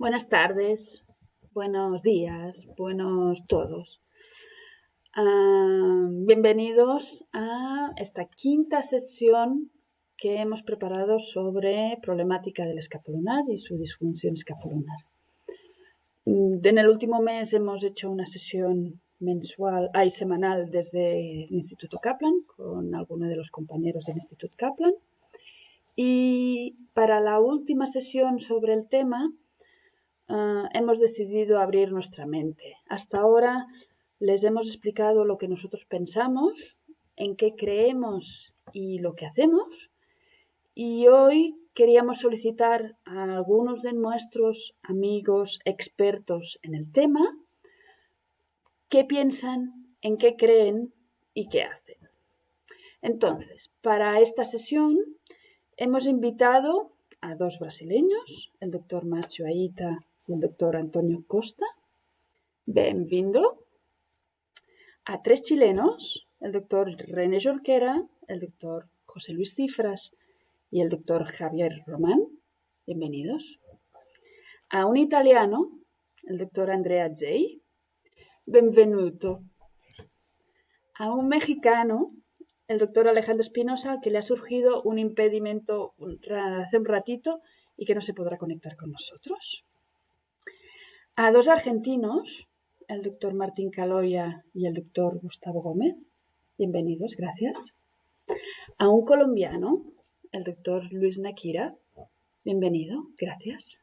Buenas tardes, buenos días, buenos todos. Bienvenidos a esta quinta sesión que hemos preparado sobre problemática del escapular y su disfunción escapular. En el último mes hemos hecho una sesión semanal desde el Instituto Kaplan con algunos de los compañeros del Instituto Kaplan. Y para la última sesión sobre el tema hemos decidido abrir nuestra mente. Hasta ahora les hemos explicado lo que nosotros pensamos, en qué creemos y lo que hacemos. Y hoy queríamos solicitar a algunos de nuestros amigos expertos en el tema qué piensan, en qué creen y qué hacen. Entonces, para esta sesión hemos invitado a dos brasileños, el doctor Márcio Aita y el doctor Antonio Costa. Bienvenido. A tres chilenos, el doctor René Jorquera, el doctor José Luis Cifras y el doctor Javier Román. Bienvenidos. A un italiano, el doctor Andrea Zey. Benvenuto. A un mexicano, el doctor Alejandro Espinosa, al que le ha surgido un impedimento hace un ratito y que no se podrá conectar con nosotros. A dos argentinos, el doctor Martín Caloya y el doctor Gustavo Gómez. Bienvenidos, gracias. A un colombiano, el doctor Luis Nakira. Bienvenido, gracias.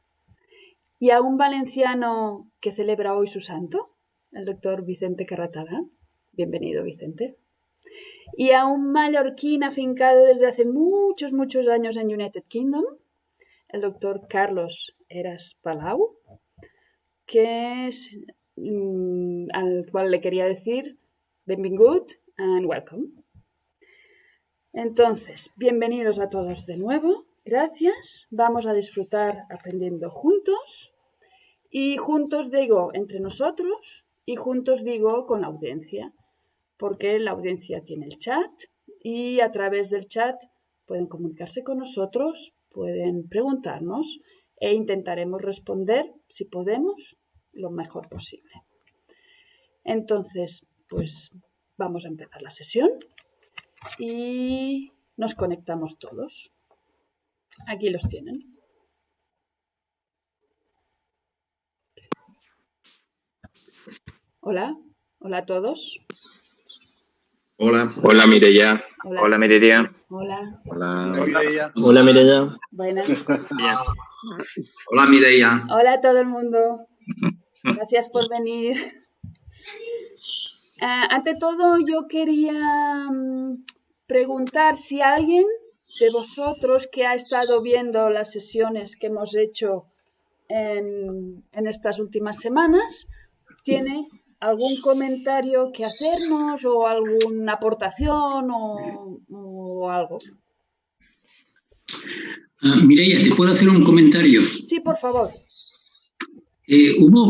Y a un valenciano que celebra hoy su santo, el doctor Vicente Carratala. Bienvenido, Vicente. Y a un mallorquín afincado desde hace muchos años en United Kingdom, el doctor Carlos Heras Palau, que es al cual le quería decir benvingut and welcome. Entonces, bienvenidos a todos de nuevo, gracias. Vamos a disfrutar aprendiendo juntos, y juntos digo entre nosotros y juntos digo con la audiencia, porque la audiencia tiene el chat y a través del chat pueden comunicarse con nosotros, pueden preguntarnos e intentaremos responder, si podemos, lo mejor posible. Entonces, pues vamos a empezar la sesión y nos conectamos todos. Aquí los tienen. Hola, hola a todos. Hola. Hola Mireia. Hola Mireia. Hola. Hola. Mireia. Hola Mireia. Buenas. Hola Mireia. Hola a todo el mundo. Gracias por venir. Ante todo, yo quería preguntar si alguien de vosotros que ha estado viendo las sesiones que hemos hecho en estas últimas semanas tiene algún comentario que hacernos o alguna aportación o algo. Mireia, ¿te puedo hacer un comentario? Sí, por favor.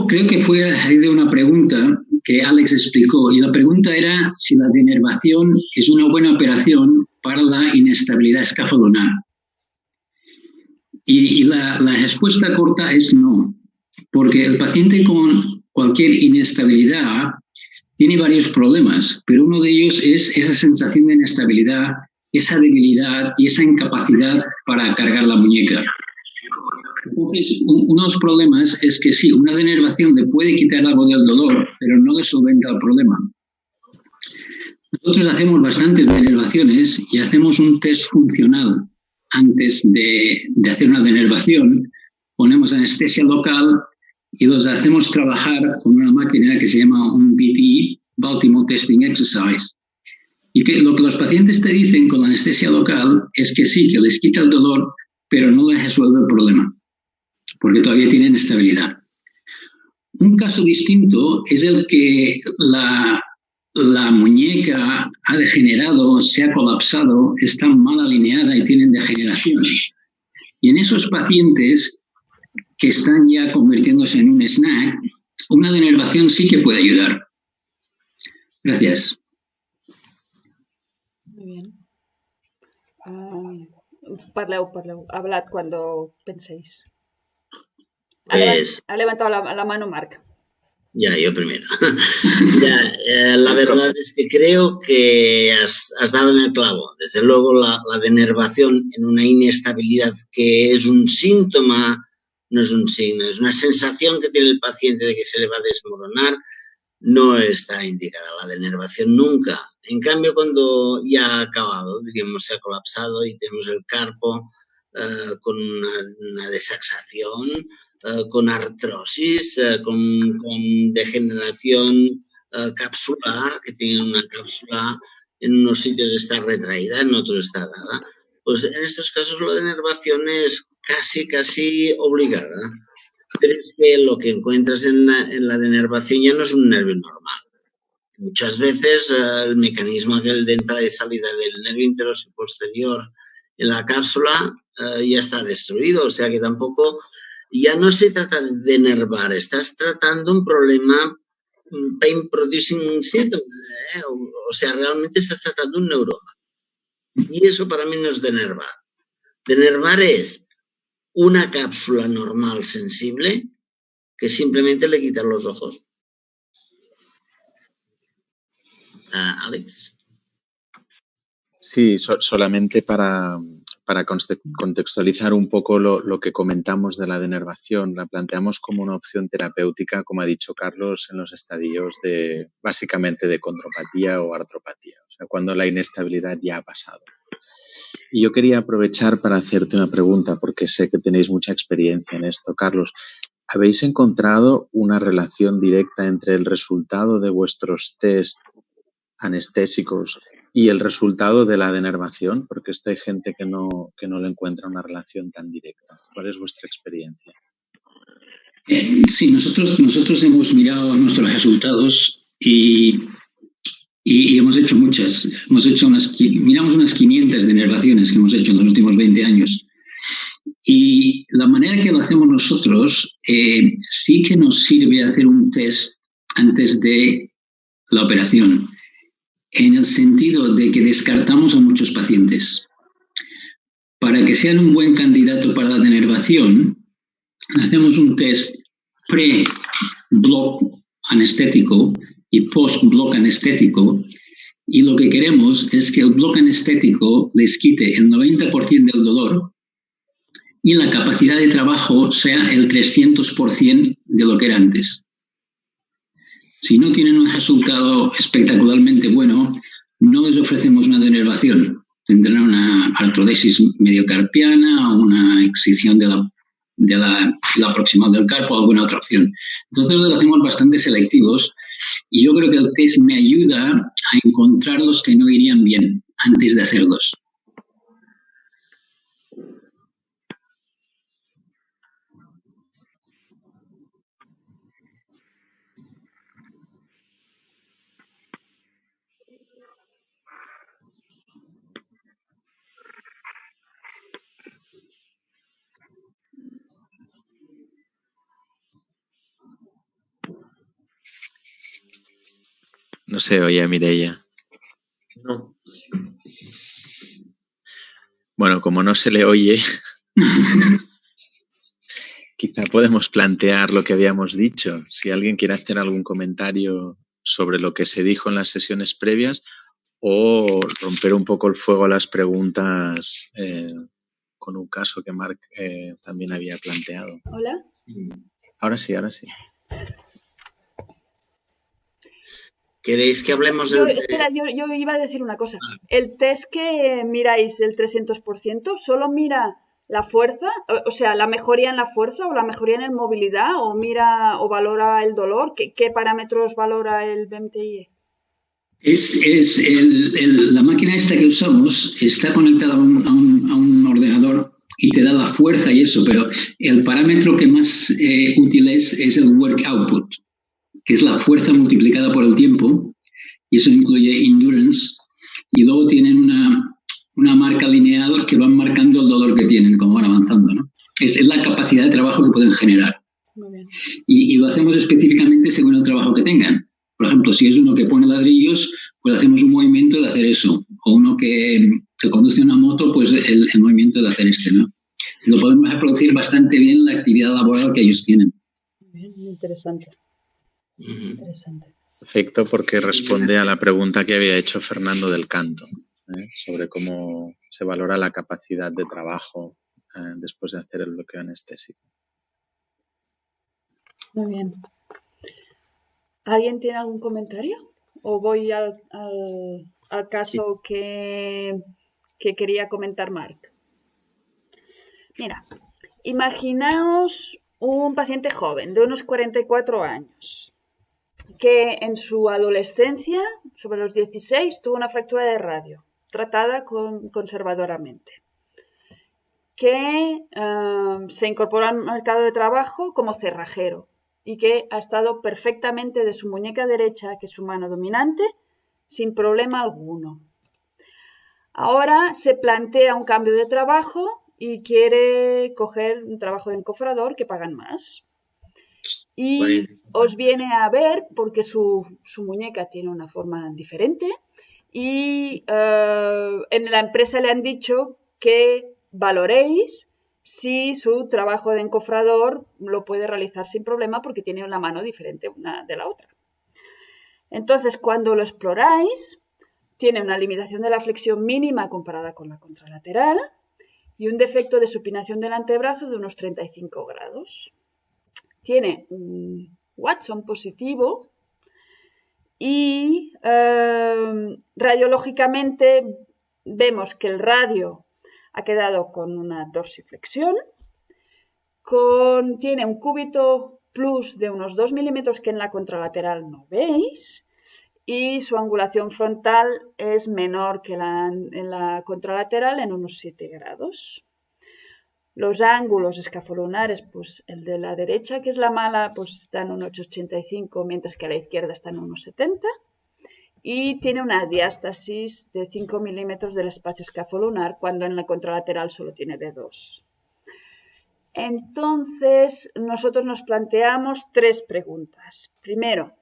Creo que fue a raíz de una pregunta que Alex explicó, y la pregunta era si la denervación es una buena operación para la inestabilidad escafoidal. Y la respuesta corta es no, porque el paciente con cualquier inestabilidad tiene varios problemas, pero uno de ellos es esa sensación de inestabilidad, esa debilidad y esa incapacidad para cargar la muñeca. Entonces, uno de los problemas es que sí, una denervación le puede quitar algo del dolor, pero no le solventa el problema. Nosotros hacemos bastantes denervaciones y hacemos un test funcional antes de hacer una denervación. Ponemos anestesia local y los hacemos trabajar con una máquina que se llama un BTE, Baltimore Testing Exercise. Y que lo que los pacientes te dicen con la anestesia local es que sí, que les quita el dolor, pero no les resuelve el problema, porque todavía tienen estabilidad. Un caso distinto es el que la muñeca ha degenerado, se ha colapsado, está mal alineada y tienen degeneración. Y en esos pacientes que están ya convirtiéndose en un snack, una denervación sí que puede ayudar. Gracias. Muy bien. Parleu, hablad cuando penséis. Pues... Ha levantado la mano Marc. Ya, yo primero. La verdad es que creo que has dado en el clavo. Desde luego, la denervación en una inestabilidad que es un síntoma, no es un signo, es una sensación que tiene el paciente de que se le va a desmoronar, no está indicada la denervación nunca. En cambio, cuando ya ha acabado, diríamos, se ha colapsado y tenemos el carpo con una desaxación, con artrosis, con degeneración capsular, que tiene una cápsula en unos sitios está retraída, en otros está dada. Pues en estos casos la denervación es casi obligada. Pero es que lo que encuentras en la denervación ya no es un nervio normal. Muchas veces el mecanismo aquel de entrada y salida del nervio interosseo posterior en la cápsula ya está destruido, o sea que tampoco, ya no se trata de denervar, estás tratando un problema pain producing symptom, o sea, realmente estás tratando un neuroma. Y eso para mí no es denervar. Denervar es una cápsula normal sensible que simplemente le quita los ojos. Alex. Sí, solamente para contextualizar un poco lo que comentamos de la denervación. La planteamos como una opción terapéutica, como ha dicho Carlos, en los estadios básicamente de condropatía o artropatía, o sea, cuando la inestabilidad ya ha pasado. Y yo quería aprovechar para hacerte una pregunta, porque sé que tenéis mucha experiencia en esto, Carlos. ¿Habéis encontrado una relación directa entre el resultado de vuestros test anestésicos y el resultado de la denervación? Porque hay gente que no le encuentra una relación tan directa. ¿Cuál es vuestra experiencia? Sí, nosotros hemos mirado nuestros resultados y hemos hecho muchas. Miramos unas 500 denervaciones que hemos hecho en los últimos 20 años. Y la manera que lo hacemos nosotros sí que nos sirve hacer un test antes de la operación, en el sentido de que descartamos a muchos pacientes. Para que sean un buen candidato para la denervación, hacemos un test pre-block anestético y post-block anestético, y lo que queremos es que el block anestético les quite el 90% del dolor y la capacidad de trabajo sea el 300% de lo que era antes. Si no tienen un resultado espectacularmente bueno, no les ofrecemos una denervación. Tendrán una artrodesis mediocarpiana o una excisión de la proximal del carpo o alguna otra opción. Entonces los hacemos bastante selectivos y yo creo que el test me ayuda a encontrar los que no irían bien antes de hacerlos. No se oye, Mireia. No. Bueno, como no se le oye, quizá podemos plantear lo que habíamos dicho. Si alguien quiere hacer algún comentario sobre lo que se dijo en las sesiones previas o romper un poco el fuego a las preguntas con un caso que Marc también había planteado. ¿Hola? Ahora sí. ¿Queréis que hablemos yo iba a decir una cosa. El test que miráis, el 300%, ¿solo mira la fuerza? O sea, ¿la mejoría en la fuerza o la mejoría en la movilidad? ¿O mira o valora el dolor? ¿Qué parámetros valora el BMTIE? La máquina esta que usamos está conectada a un ordenador y te da la fuerza y eso, pero el parámetro que más útil es el work output, que es la fuerza multiplicada por el tiempo, y eso incluye endurance, y luego tienen una marca lineal que van marcando el dolor que tienen, como van avanzando, ¿no? Es la capacidad de trabajo que pueden generar. Muy bien. Y lo hacemos específicamente según el trabajo que tengan. Por ejemplo, si es uno que pone ladrillos, pues hacemos un movimiento de hacer eso. O uno que conduce una moto, pues el movimiento de hacer este, ¿no? lo podemos reproducir bastante bien la actividad laboral que ellos tienen. Bien, muy interesante. Interesante. Perfecto, porque responde a la pregunta que había hecho Fernando del Canto, sobre cómo se valora la capacidad de trabajo después de hacer el bloqueo anestésico. Muy bien. ¿Alguien tiene algún comentario? ¿O voy al caso que quería comentar Marc? Mira, imaginaos un paciente joven de unos 44 años que en su adolescencia, sobre los 16, tuvo una fractura de radio, tratada conservadoramente, que se incorporó al mercado de trabajo como cerrajero y que ha estado perfectamente de su muñeca derecha, que es su mano dominante, sin problema alguno. Ahora se plantea un cambio de trabajo y quiere coger un trabajo de encofrador que pagan más. Y os viene a ver porque su muñeca tiene una forma diferente y en la empresa le han dicho que valoréis si su trabajo de encofrador lo puede realizar sin problema porque tiene una mano diferente una de la otra. Entonces, cuando lo exploráis, tiene una limitación de la flexión mínima comparada con la contralateral y un defecto de supinación del antebrazo de unos 35 grados. Tiene un Watson positivo y radiológicamente vemos que el radio ha quedado con una dorsiflexión, tiene un cúbito plus de unos 2 milímetros que en la contralateral no veis y su angulación frontal es menor que en la contralateral en unos 7 grados. Los ángulos escafolunares, pues el de la derecha, que es la mala, pues está en unos 8,85, mientras que a la izquierda está en unos 70. Y tiene una diástasis de 5 milímetros del espacio escafolunar, cuando en la contralateral solo tiene de 2. Entonces, nosotros nos planteamos 3 preguntas. Primero,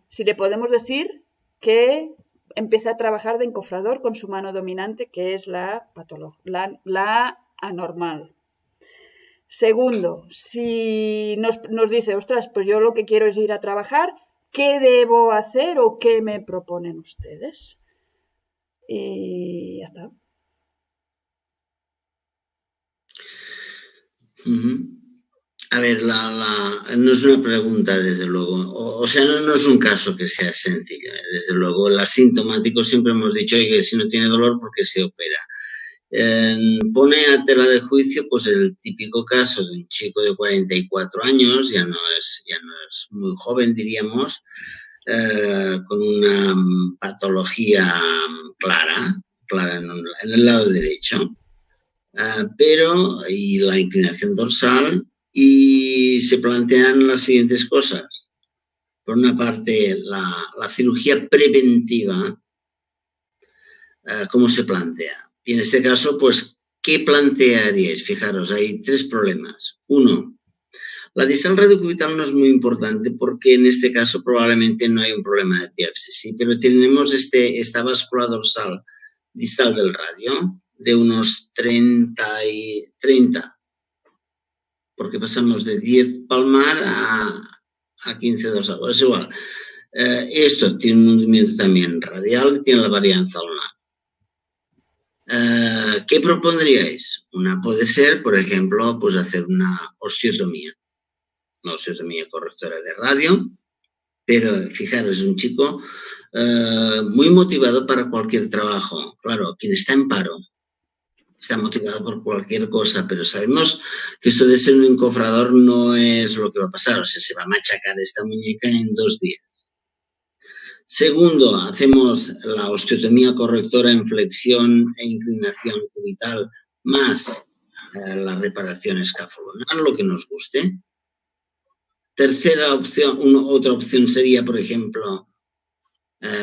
si le podemos decir que empieza a trabajar de encofrador con su mano dominante, que es la anormal. Segundo, si nos dice, ostras, pues yo lo que quiero es ir a trabajar, ¿qué debo hacer o qué me proponen ustedes? Y ya está. A ver, no es una pregunta, desde luego. O sea, no es un caso que sea sencillo. Desde luego, el asintomático siempre hemos dicho que si no tiene dolor, ¿por qué se opera? Pone a tela de juicio pues el típico caso de un chico de 44 años, ya no es muy joven, diríamos, con una patología clara en el lado derecho, y la inclinación dorsal, y se plantean las siguientes cosas. Por una parte, la cirugía preventiva, ¿cómo se plantea? Y en este caso, pues, ¿qué plantearíais? Fijaros, hay 3 problemas. 1, la distal radiocubital no es muy importante porque en este caso probablemente no hay un problema de diáfisi, ¿sí? Pero tenemos esta báscula dorsal distal del radio de unos 30, porque pasamos de 10 palmar a 15 dorsal. Es igual. Esto tiene un hundimiento también radial y tiene la varianza ulnar. ¿Qué propondríais? Una puede ser, por ejemplo, pues hacer una osteotomía correctora de radio, pero fijaros, es un chico muy motivado para cualquier trabajo. Claro, quien está en paro está motivado por cualquier cosa, pero sabemos que esto de ser un encofrador no es lo que va a pasar, o sea, se va a machacar esta muñeca en 2 días. Segundo, hacemos la osteotomía correctora en flexión e inclinación cubital más la reparación escafolunar, lo que nos guste. Tercera opción, otra opción sería, por ejemplo,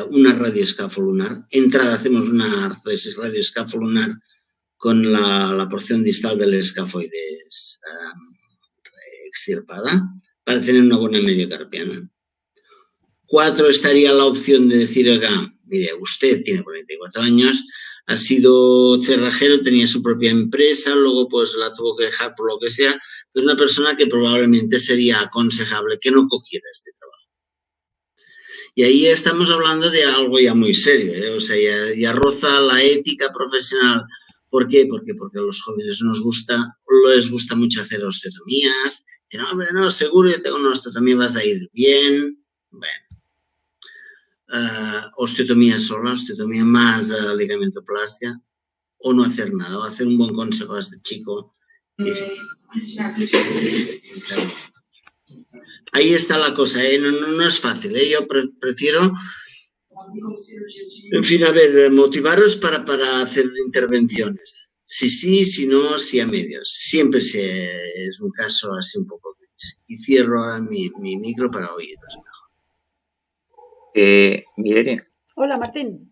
una radioescafolunar. Entrada, hacemos una artrodesis radioescafolunar con la porción distal del escafoides extirpada para tener una buena mediocarpiana. 4, estaría la opción de decir, oiga, mire, usted tiene 44 años, ha sido cerrajero, tenía su propia empresa, luego pues la tuvo que dejar por lo que sea, es una persona que probablemente sería aconsejable que no cogiera este trabajo. Y ahí estamos hablando de algo ya muy serio, ¿eh? O sea, ya roza la ética profesional. ¿Por qué? Porque a los jóvenes les gusta mucho hacer osteotomías. Dicen, hombre, no, seguro yo tengo una osteotomía, vas a ir bien. Bueno, osteotomía sola, osteotomía más ligamentoplastia, o no hacer nada, o hacer un buen consejo a este chico. Ahí está la cosa, ¿eh? No es fácil, ¿eh? Yo prefiero, en fin, a ver, motivaros para hacer intervenciones. Sí, si no, sí a medios. Siempre es un caso así un poco gris. Y cierro ahora mi micro para oíros mejor. Mireia. Hola, Martín.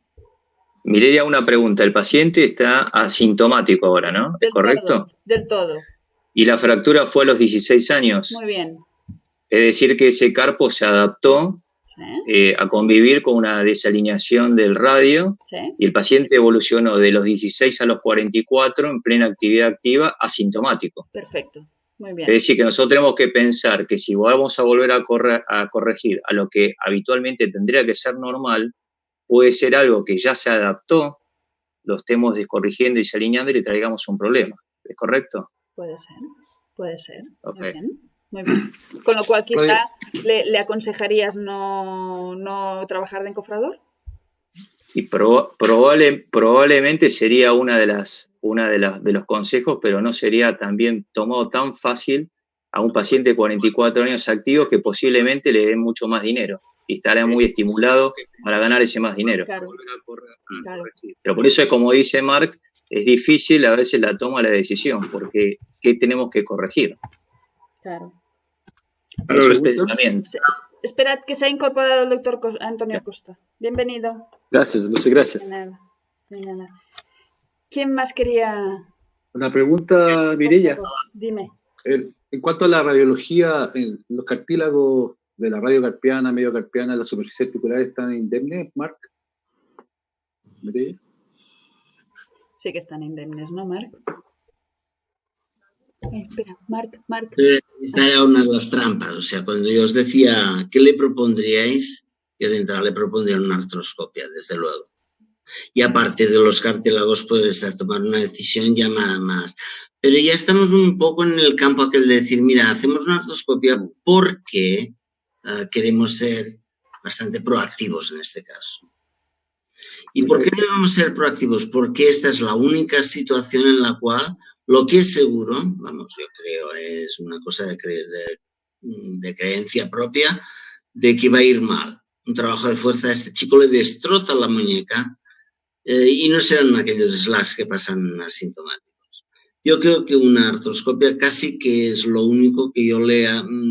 Mireia, una pregunta. El paciente está asintomático ahora, ¿no? ¿Es correcto? Del todo. ¿Y la fractura fue a los 16 años? Muy bien. Es decir, que ese carpo se adaptó a convivir con una desalineación del radio y el paciente evolucionó de los 16 a los 44 en plena actividad activa asintomático. Perfecto, muy bien. Es decir, que nosotros tenemos que pensar que si vamos a volver a corregir a lo que habitualmente tendría que ser normal, puede ser algo que ya se adaptó, lo estemos descorrigiendo y desalineando y le traigamos un problema. ¿Es correcto? Puede ser. Okay. Muy bien. Muy bien. Con lo cual, quizá le aconsejarías no trabajar de encofrador. Y probablemente sería uno de los consejos, pero no sería también tomado tan fácil a un paciente de 44 años activo que posiblemente le den mucho más dinero y estará muy estimulado para ganar ese más dinero. Claro. Pero por eso es como dice Marc, es difícil a veces la toma de la decisión, porque ¿qué tenemos que corregir? Claro. Esperad que se ha incorporado el doctor Antonio Costa. Bienvenido. Gracias, muchas gracias. De nada. ¿Quién más quería? Una pregunta, Mireia. Dime. En cuanto a la radiología, los cartílagos de la radiocarpiana, mediocarpiana, la superficie articular, ¿están indemnes, Marc? ¿Mireia? Sí que están indemnes, ¿no, Marc? Espera, Marc. Esta era una de las trampas. O sea, cuando yo os decía, ¿qué le propondríais? Yo de entrada le propondría una artroscopia, desde luego. Y aparte de los cartílagos, puedes tomar una decisión ya más. Pero ya estamos un poco en el campo aquel de decir, mira, hacemos una artroscopia porque queremos ser bastante proactivos en este caso. ¿Y por qué debemos ser proactivos? Porque esta es la única situación en la cual lo que es seguro, vamos, yo creo, es una cosa de creencia propia, de que va a ir mal. Un trabajo de fuerza a este chico le destroza la muñeca y no serán aquellos slacks que pasan asintomáticos. Yo creo que una artroscopia casi que es lo único que yo le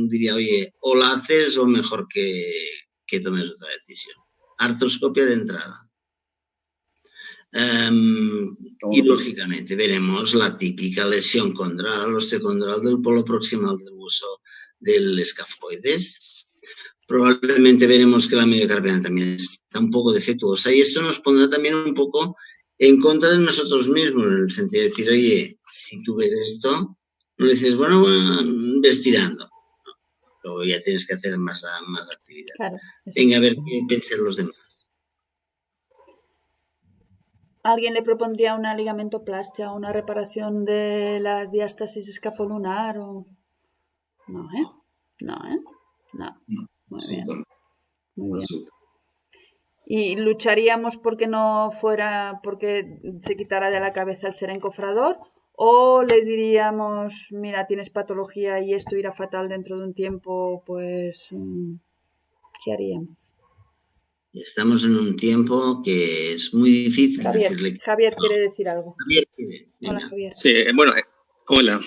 diría, oye, o la haces o mejor que tomes otra decisión. Artroscopia de entrada. Y lógicamente veremos la típica lesión condral, osteocondral del polo proximal del hueso del escafoides. Probablemente veremos que la mediocarpiana también está un poco defectuosa y esto nos pondrá también un poco en contra de nosotros mismos, en el sentido de decir, oye, si tú ves esto, no le dices, bueno, ves tirando. No, luego ya tienes que hacer más actividad. Claro, venga, a ver qué piensan los demás. ¿Alguien le propondría una ligamentoplastia o una reparación de la diástasis escafolunar? O... No. Muy bien. ¿Y lucharíamos porque se quitara de la cabeza el ser encofrador? ¿O le diríamos, mira, tienes patología y esto irá fatal dentro de un tiempo, pues, ¿qué haríamos? Estamos en un tiempo que es muy difícil decirle... Javier quiere decir algo. Javier quiere. Hola, Javier. Sí, bueno, hola.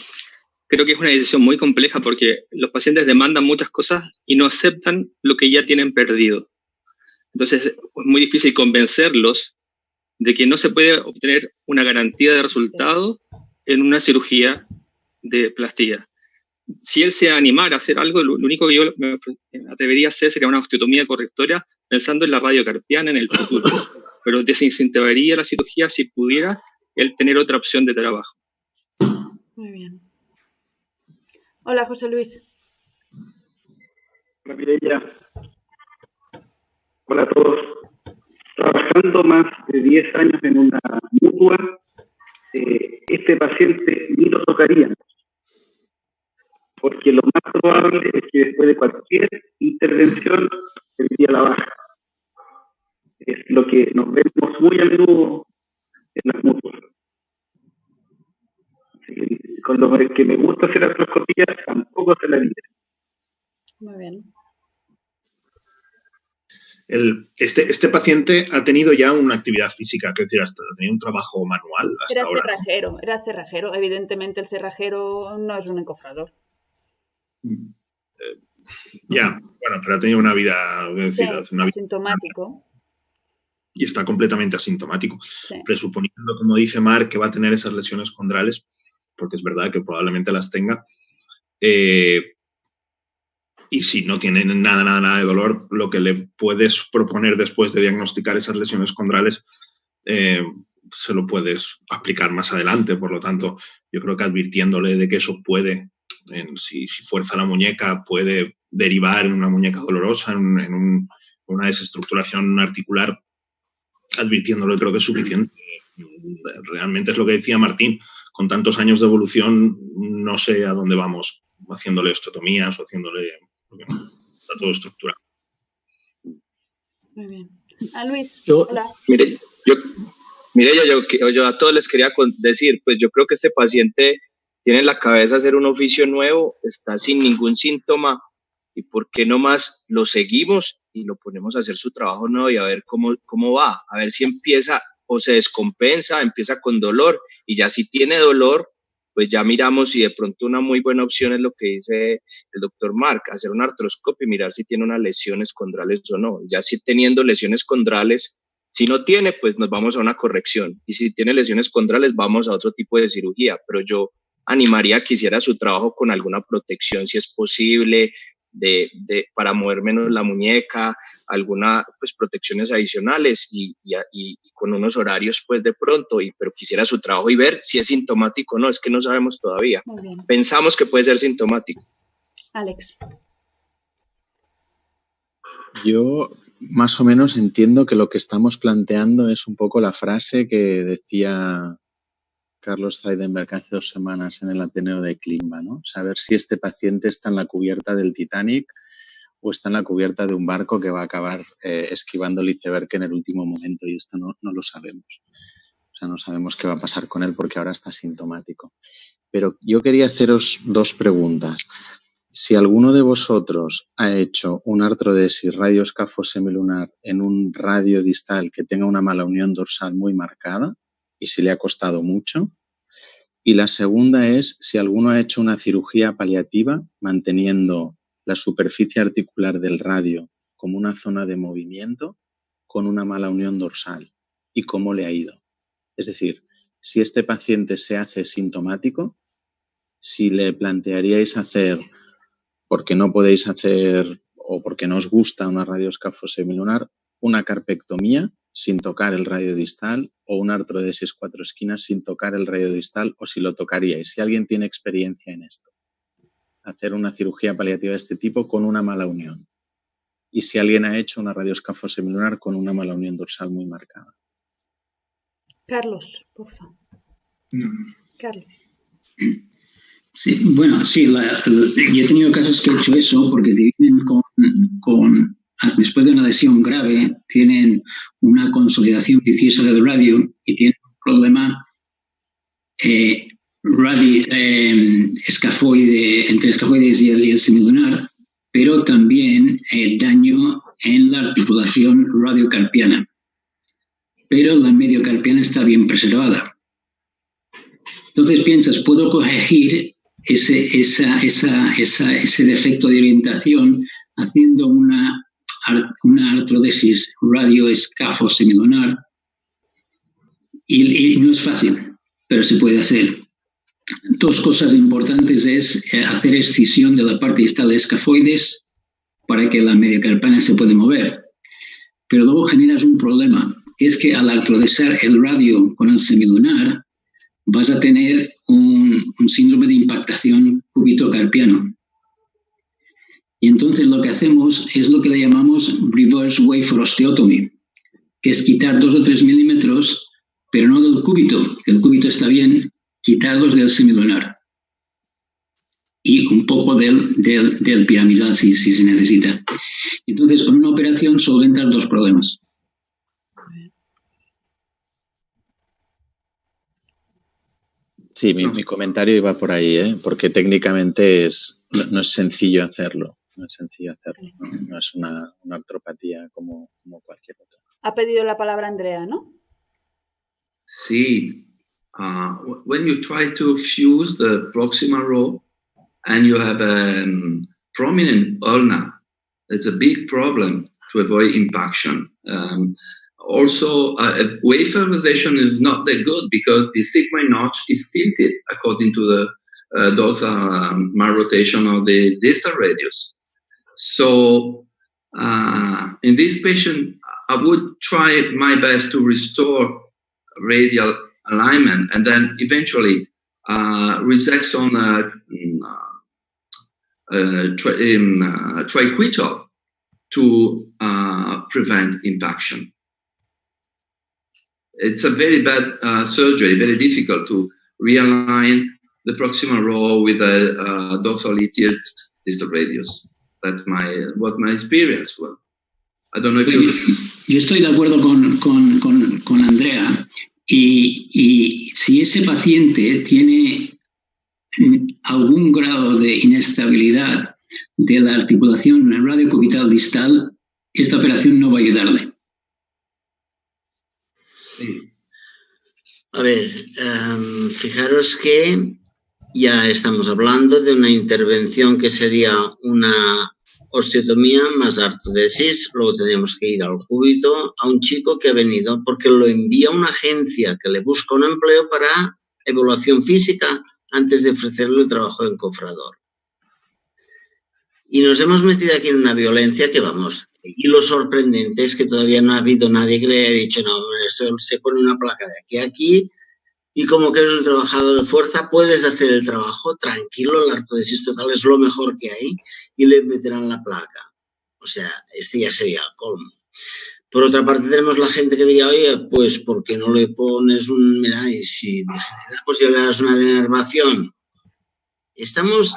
Creo que es una decisión muy compleja porque los pacientes demandan muchas cosas y no aceptan lo que ya tienen perdido. Entonces, es muy difícil convencerlos de que no se puede obtener una garantía de resultado en una cirugía de plastilla. Si él se animara a hacer algo, lo único que yo me atrevería a hacer sería una osteotomía correctora pensando en la radiocarpiana en el futuro. pero desincentivaría la cirugía si pudiera él tener otra opción de trabajo. Muy bien. Hola, José Luis. Hola, Mireia. Hola a todos. Trabajando más de 10 años en una mutua, este paciente ni lo tocaría, porque lo más probable es que después de cualquier intervención tendría la baja. Es lo que nos vemos muy a menudo en las mutuas. Así que con lo que me gusta hacer artroscopías, tampoco se la vida. Muy bien. Este paciente ha tenido ya una actividad física, es decir, ha tenido un trabajo manual hasta Era ahora. cerrajero, era cerrajero. Evidentemente el cerrajero no es un encofrador. Ya, bueno, pero ha tenido una vida, es decir, Sí, una vida asintomático. y está completamente asintomático. Sí. Presuponiendo, como dice Marc, que va a tener esas lesiones condrales, porque es verdad que probablemente las tenga, y si no tiene nada de dolor, lo que le puedes proponer después de diagnosticar esas lesiones condrales se lo puedes aplicar más adelante. Por lo tanto, yo creo que advirtiéndole de que eso puede, si fuerza la muñeca, puede derivar en una muñeca dolorosa, en una desestructuración articular, advirtiéndole creo que es suficiente. Realmente es lo que decía Martín, con tantos años de evolución no sé a dónde vamos haciéndole osteotomías o haciéndole... Está todo estructurado. Muy bien. Luis, hola. Yo a todos les quería decir, pues yo creo que este paciente tiene en la cabeza hacer un oficio nuevo, está sin ningún síntoma, y por qué no más lo seguimos y lo ponemos a hacer su trabajo nuevo y a ver cómo va, a ver si empieza o se descompensa, empieza con dolor, y ya si tiene dolor, pues ya miramos si de pronto una muy buena opción es lo que dice el doctor Marc, hacer un artroscopio y mirar si tiene unas lesiones condrales o no. Ya si teniendo lesiones condrales, si no tiene, pues nos vamos a una corrección. Y si tiene lesiones condrales, vamos a otro tipo de cirugía. Pero yo animaría a que hiciera su trabajo con alguna protección, si es posible, para mover menos la muñeca, alguna pues protecciones adicionales y con unos horarios pues de pronto, pero quisiera su trabajo y ver si es sintomático o no, es que no sabemos todavía. Pensamos que puede ser sintomático. Alex. Yo más o menos entiendo que lo que estamos planteando es un poco la frase que decía Carlos Zeidenberg hace 2 semanas en el Ateneo de Climba, ¿no? Saber si este paciente está en la cubierta del Titanic o está en la cubierta de un barco que va a acabar esquivando el iceberg en el último momento, y esto no lo sabemos. O sea, no sabemos qué va a pasar con él porque ahora está sintomático. Pero yo quería haceros 2 preguntas. Si alguno de vosotros ha hecho una artrodesis radioescafo semilunar en un radio distal que tenga una mala unión dorsal muy marcada, y si le ha costado mucho. Y la segunda es si alguno ha hecho una cirugía paliativa manteniendo la superficie articular del radio como una zona de movimiento con una mala unión dorsal y cómo le ha ido. Es decir, si este paciente se hace sintomático, si le plantearíais hacer, porque no podéis hacer o porque no os gusta una radioescafo semilunar, una carpectomía sin tocar el radio distal o una artrodesis 4 esquinas sin tocar el radio distal, o si lo tocaríais. Si alguien tiene experiencia en esto, hacer una cirugía paliativa de este tipo con una mala unión. Y si alguien ha hecho una radioescafo semilunar con una mala unión dorsal muy marcada. Carlos, por favor. Carlos. Sí, bueno, sí, yo he tenido casos que he hecho eso porque te vienen después de una lesión grave, tienen una consolidación viciosa del radio y tienen un problema escafoide, entre escafoides y el semilunar, pero también daño en la articulación radiocarpiana. Pero la mediocarpiana está bien preservada. Entonces piensas, ¿puedo corregir ese defecto de orientación haciendo una artrodesis radioescafo semilunar? Y no es fácil, pero se puede hacer. 2 cosas importantes es hacer excisión de la parte distal de escafoides para que la mediocarpiana se pueda mover. Pero luego generas un problema, es que al artrodejar el radio con el semilunar, vas a tener un síndrome de impactación cúbito-carpiano. Y entonces lo que hacemos es lo que le llamamos reverse wafer osteotomy, que es quitar 2 o 3 milímetros, pero no del cúbito, que el cúbito está bien, quitarlos del semilunar. Y un poco del piramidal si se necesita. Entonces, con una operación solventas 2 problemas. Sí, mi comentario iba por ahí, porque técnicamente no es sencillo hacerlo. No es sencillo hacerlo. No es una artropatía como cualquier otra. Ha pedido la palabra Andrea, ¿no? Sí. When you try to fuse the proximal row and you have a prominent ulna, it's a big problem to avoid impaction. Also, wafer position is not that good because the sigmoid notch is tilted according to the dorsal malrotation of the distal radius. So, in this patient, I would try my best to restore radial alignment and then eventually resection triquetral to prevent impaction. It's a very bad surgery, very difficult to realign the proximal row with a dorsally tilted distal radius. That's what my experience was. I don't know if Yo estoy de acuerdo con Andrea y si ese paciente tiene algún grado de inestabilidad de la articulación radiocubital distal, esta operación no va a ayudarle. Sí. A ver, fijaros que ya estamos hablando de una intervención que sería una osteotomía más artrodesis, luego tendríamos que ir al cúbito a un chico que ha venido porque lo envía a una agencia que le busca un empleo para evaluación física antes de ofrecerle el trabajo de encofrador. Y nos hemos metido aquí en una violencia que vamos, y lo sorprendente es que todavía no ha habido nadie que le haya dicho, no, esto se pone una placa de aquí a aquí, y como que eres un trabajador de fuerza, puedes hacer el trabajo tranquilo, la artrodesis total es lo mejor que hay, y le meterán la placa. O sea, este ya sería el colmo. Por otra parte, tenemos la gente que diría, oye, pues, ¿por qué no le pones un, mira, y si pues ya le das una denervación? Estamos,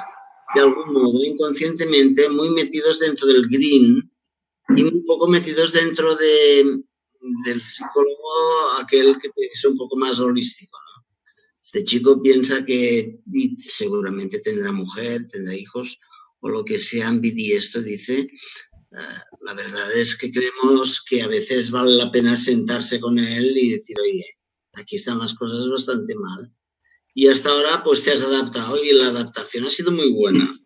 de algún modo, inconscientemente, muy metidos dentro del green y muy poco metidos dentro del psicólogo, aquel que es un poco más holístico, ¿no? Este chico piensa que seguramente tendrá mujer, tendrá hijos, o lo que sea ambidiesto, dice. La verdad es que creemos que a veces vale la pena sentarse con él y decir, oye, aquí están las cosas bastante mal. Y hasta ahora pues te has adaptado y la adaptación ha sido muy buena.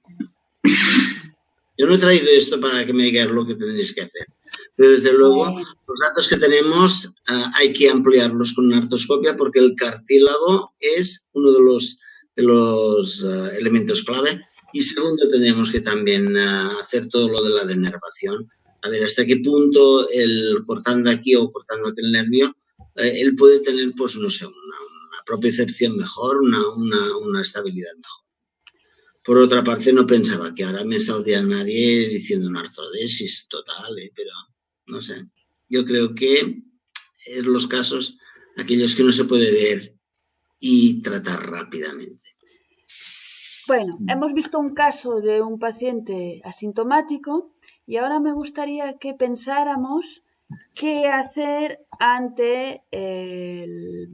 Yo no he traído esto para que me digas lo que tendréis que hacer. Pero desde luego los datos que tenemos hay que ampliarlos con una artroscopia porque el cartílago es uno de los elementos clave. Y segundo, tenemos que también hacer todo lo de la denervación. A ver, hasta qué punto cortando aquí o cortando aquel nervio, él puede tener, pues no sé, una propiocepción mejor, una estabilidad mejor. Por otra parte, no pensaba que ahora me saldría nadie diciendo una artrodesis total, pero no sé. Yo creo que es los casos, aquellos que no se puede ver y tratar rápidamente. Bueno, hemos visto un caso de un paciente asintomático y ahora me gustaría que pensáramos qué hacer ante el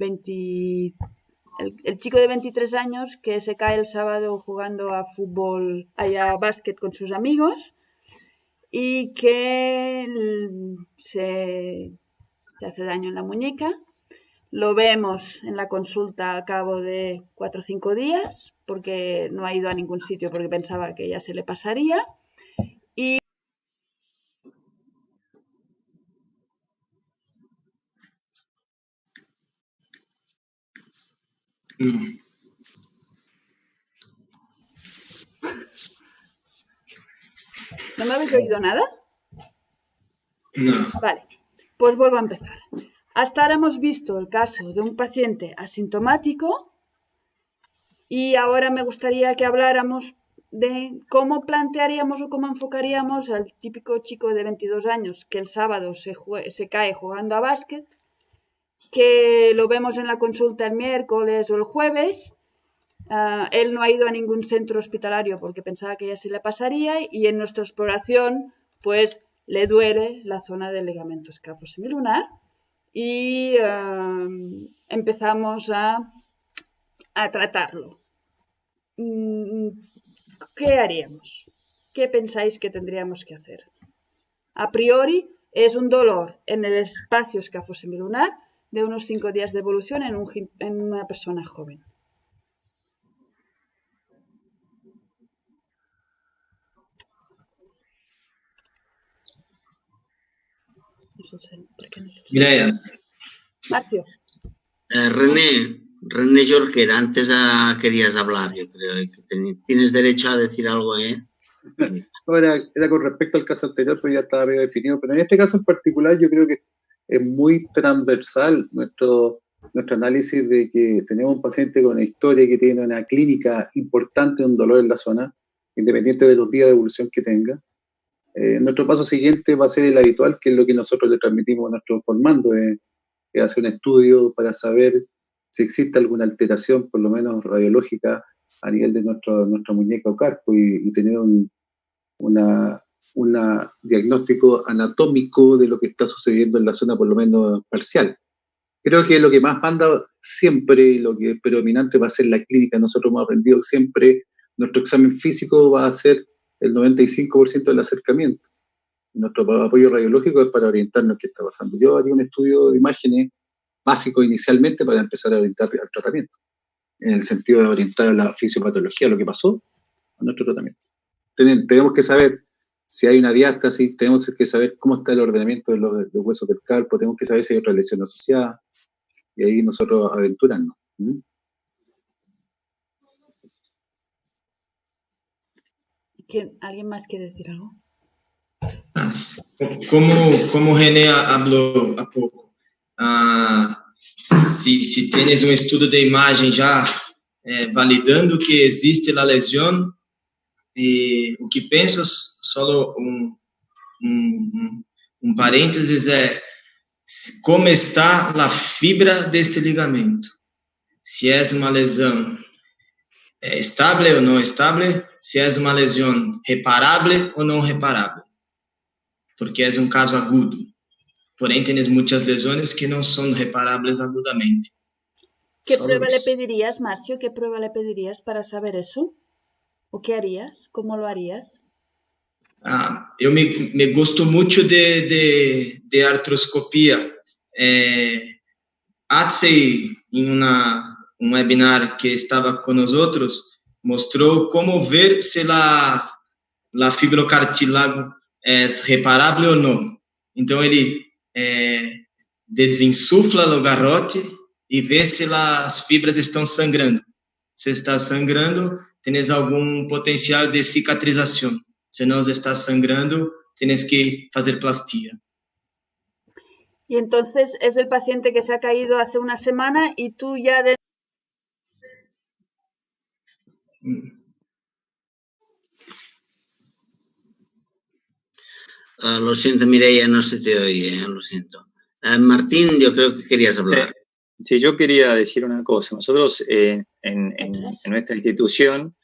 chico de 23 años que se cae el sábado jugando a fútbol, a básquet con sus amigos y que se hace daño en la muñeca. Lo vemos en la consulta al cabo de 4 o 5 días porque no ha ido a ningún sitio porque pensaba que ya se le pasaría. Y ¿no me habéis oído nada? No. Vale, pues vuelvo a empezar. Hasta ahora hemos visto el caso de un paciente asintomático y ahora me gustaría que habláramos de cómo plantearíamos o cómo enfocaríamos al típico chico de 22 años que el sábado se cae jugando a básquet, que lo vemos en la consulta el miércoles o el jueves. Él no ha ido a ningún centro hospitalario porque pensaba que ya se le pasaría, y en nuestra exploración pues le duele la zona del ligamento escáfosemimilunar y empezamos a tratarlo. ¿Qué haríamos? ¿Qué pensáis que tendríamos que hacer? A priori es un dolor en el espacio escáfosemimilunar de unos 5 días de evolución en una persona joven. Mireia. Marcio. René Jorquera, antes querías hablar, yo creo que tienes derecho a decir algo, ¿eh? No, era con respecto al caso anterior, pero ya estaba medio definido. Pero en este caso en particular yo creo que es muy transversal nuestro análisis de que tenemos un paciente con una historia que tiene una clínica importante, un dolor en la zona, independiente de los días de evolución que tenga. Nuestro paso siguiente va a ser el habitual, que es lo que nosotros le transmitimos a nuestro formando, que hace un estudio para saber si existe alguna alteración, por lo menos radiológica, a nivel de nuestra muñeca o carpo, y tener un diagnóstico anatómico de lo que está sucediendo en la zona, por lo menos parcial. Creo que lo que más manda siempre, y lo que es predominante, va a ser la clínica. Nosotros hemos aprendido siempre, nuestro examen físico va a ser el 95% del acercamiento. Nuestro apoyo radiológico es para orientarnos qué está pasando. Yo haría un estudio de imágenes básico inicialmente para empezar a orientar al tratamiento, en el sentido de orientar a la fisiopatología, lo que pasó, a nuestro tratamiento. Tenemos que saber si hay una diástasis, tenemos que saber cómo está el ordenamiento de los huesos del carpo, tenemos que saber si hay otra lesión asociada, y ahí nosotros aventurarnos. ¿Alguien más quiere decir algo? Como René habló a poco, si tienes un estudio de imagen ya validando que existe la lesión, y o que pensas, solo un paréntesis, como está la fibra de este ligamento. Si es una lesión estable o no estable, si es una lesión reparable o no reparable, porque es un caso agudo. Porém, tienes muchas lesiones que no son reparables agudamente. ¿Qué prueba le pedirías, Marcio? ¿Qué prueba le pedirías para saber eso? ¿O qué harías? ¿Cómo lo harías? Eu me gosto mucho de artroscopia. Atsey, en un webinar que estaba con nosotros, mostró cómo ver si la fibrocartílago es reparable o no. Entonces, él desinsufla el garrote y ve si las fibras están sangrando. Si está sangrando, tienes algún potencial de cicatrización. Si no está sangrando, tienes que hacer plastía. Y entonces es el paciente que se ha caído hace una semana y tú ya... Lo siento, Mireia, no se te oye, lo siento. Martín, yo creo que querías hablar. Sí, yo quería decir una cosa. Nosotros en nuestra institución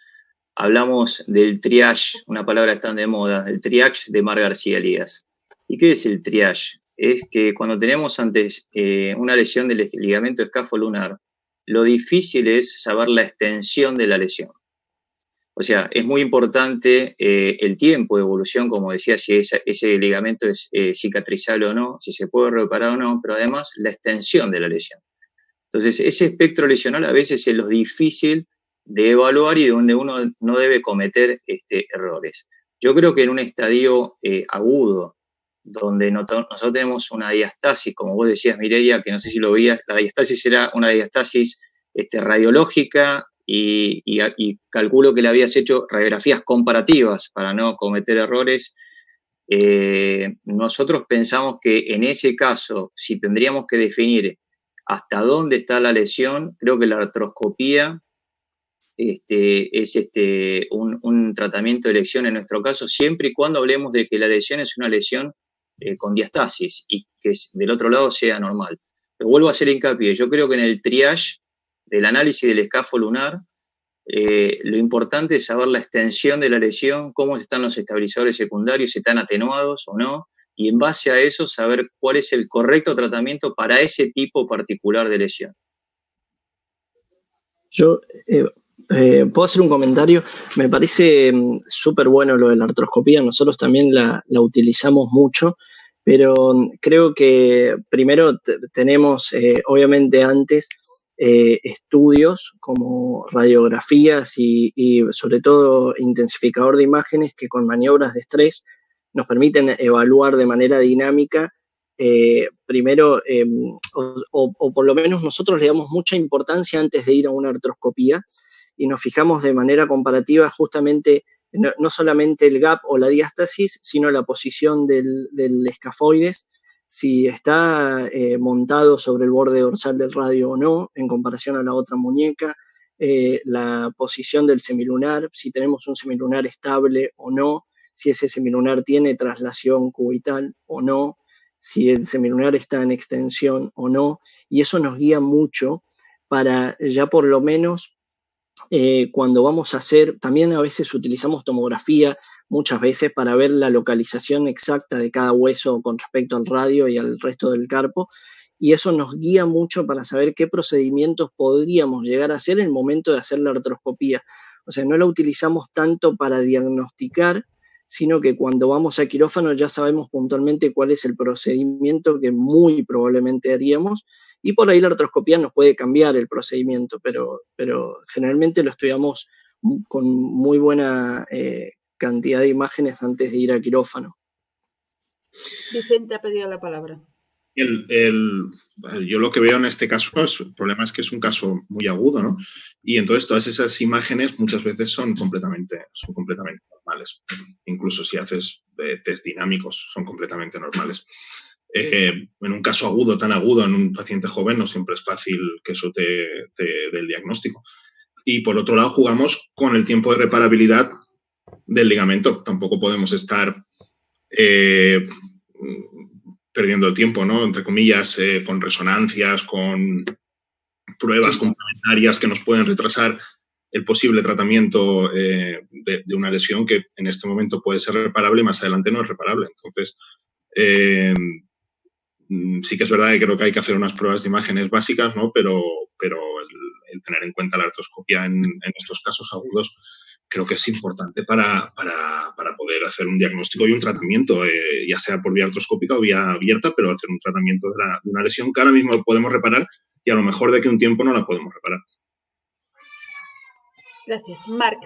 hablamos del triage, una palabra tan de moda, el triage de Mar García Elías. ¿Y qué es el triage? Es que cuando tenemos antes una lesión del ligamento escáfolunar, lo difícil es saber la extensión de la lesión. O sea, es muy importante el tiempo de evolución, como decía, si ese ligamento es cicatrizable o no, si se puede reparar o no, pero además la extensión de la lesión. Entonces, ese espectro lesional a veces es lo difícil de evaluar y donde uno no debe cometer errores. Yo creo que en un estadio agudo, donde nosotros tenemos una diastasis, como vos decías, Mireia, que no sé si lo veías, la diastasis era una diastasis radiológica y calculo que le habías hecho radiografías comparativas para no cometer errores. Nosotros pensamos que en ese caso, si tendríamos que definir hasta dónde está la lesión, creo que la artroscopía es un tratamiento de elección en nuestro caso, siempre y cuando hablemos de que la lesión es una lesión con diastasis y que del otro lado sea normal. Pero vuelvo a hacer hincapié, yo creo que en el triage del análisis del escafo lunar, lo importante es saber la extensión de la lesión, cómo están los estabilizadores secundarios, si están atenuados o no, y en base a eso saber cuál es el correcto tratamiento para ese tipo particular de lesión. Yo puedo hacer un comentario. Me parece súper bueno lo de la artroscopía. Nosotros también la utilizamos mucho, pero creo que primero tenemos, obviamente antes, estudios como radiografías y sobre todo intensificador de imágenes que con maniobras de estrés nos permiten evaluar de manera dinámica. Primero, o por lo menos nosotros le damos mucha importancia antes de ir a una artroscopía y nos fijamos de manera comparativa justamente no solamente el gap o la diástasis, sino la posición del escafoides, si está montado sobre el borde dorsal del radio o no, en comparación a la otra muñeca, la posición del semilunar, si tenemos un semilunar estable o no, si ese semilunar tiene traslación cubital o no, si el semilunar está en extensión o no, y eso nos guía mucho para ya por lo menos cuando vamos a hacer, también a veces utilizamos tomografía, muchas veces para ver la localización exacta de cada hueso con respecto al radio y al resto del carpo, y eso nos guía mucho para saber qué procedimientos podríamos llegar a hacer en el momento de hacer la artroscopía. O sea, no la utilizamos tanto para diagnosticar, sino que cuando vamos a quirófano ya sabemos puntualmente cuál es el procedimiento que muy probablemente haríamos, y por ahí la artroscopía nos puede cambiar el procedimiento, pero generalmente lo estudiamos con muy buena cantidad de imágenes antes de ir a quirófano. Vicente ha pedido la palabra. Yo lo que veo en este caso, el problema es que es un caso muy agudo, ¿no? Y entonces todas esas imágenes muchas veces son completamente normales. Incluso si haces test dinámicos, son completamente normales. En un caso agudo, tan agudo, en un paciente joven, no siempre es fácil que eso te dé el diagnóstico. Y por otro lado, jugamos con el tiempo de reparabilidad del ligamento. Tampoco podemos estar perdiendo el tiempo, ¿no? Entre comillas, con resonancias, con pruebas complementarias que nos pueden retrasar el posible tratamiento de una lesión que en este momento puede ser reparable y más adelante no es reparable. Entonces, sí que es verdad que creo que hay que hacer unas pruebas de imágenes básicas, ¿no? Pero el tener en cuenta la artroscopia en estos casos agudos creo que es importante para poder hacer un diagnóstico y un tratamiento, ya sea por vía artroscópica o vía abierta, pero hacer un tratamiento de una lesión que ahora mismo podemos reparar y a lo mejor de que un tiempo no la podemos reparar. Gracias. Marc.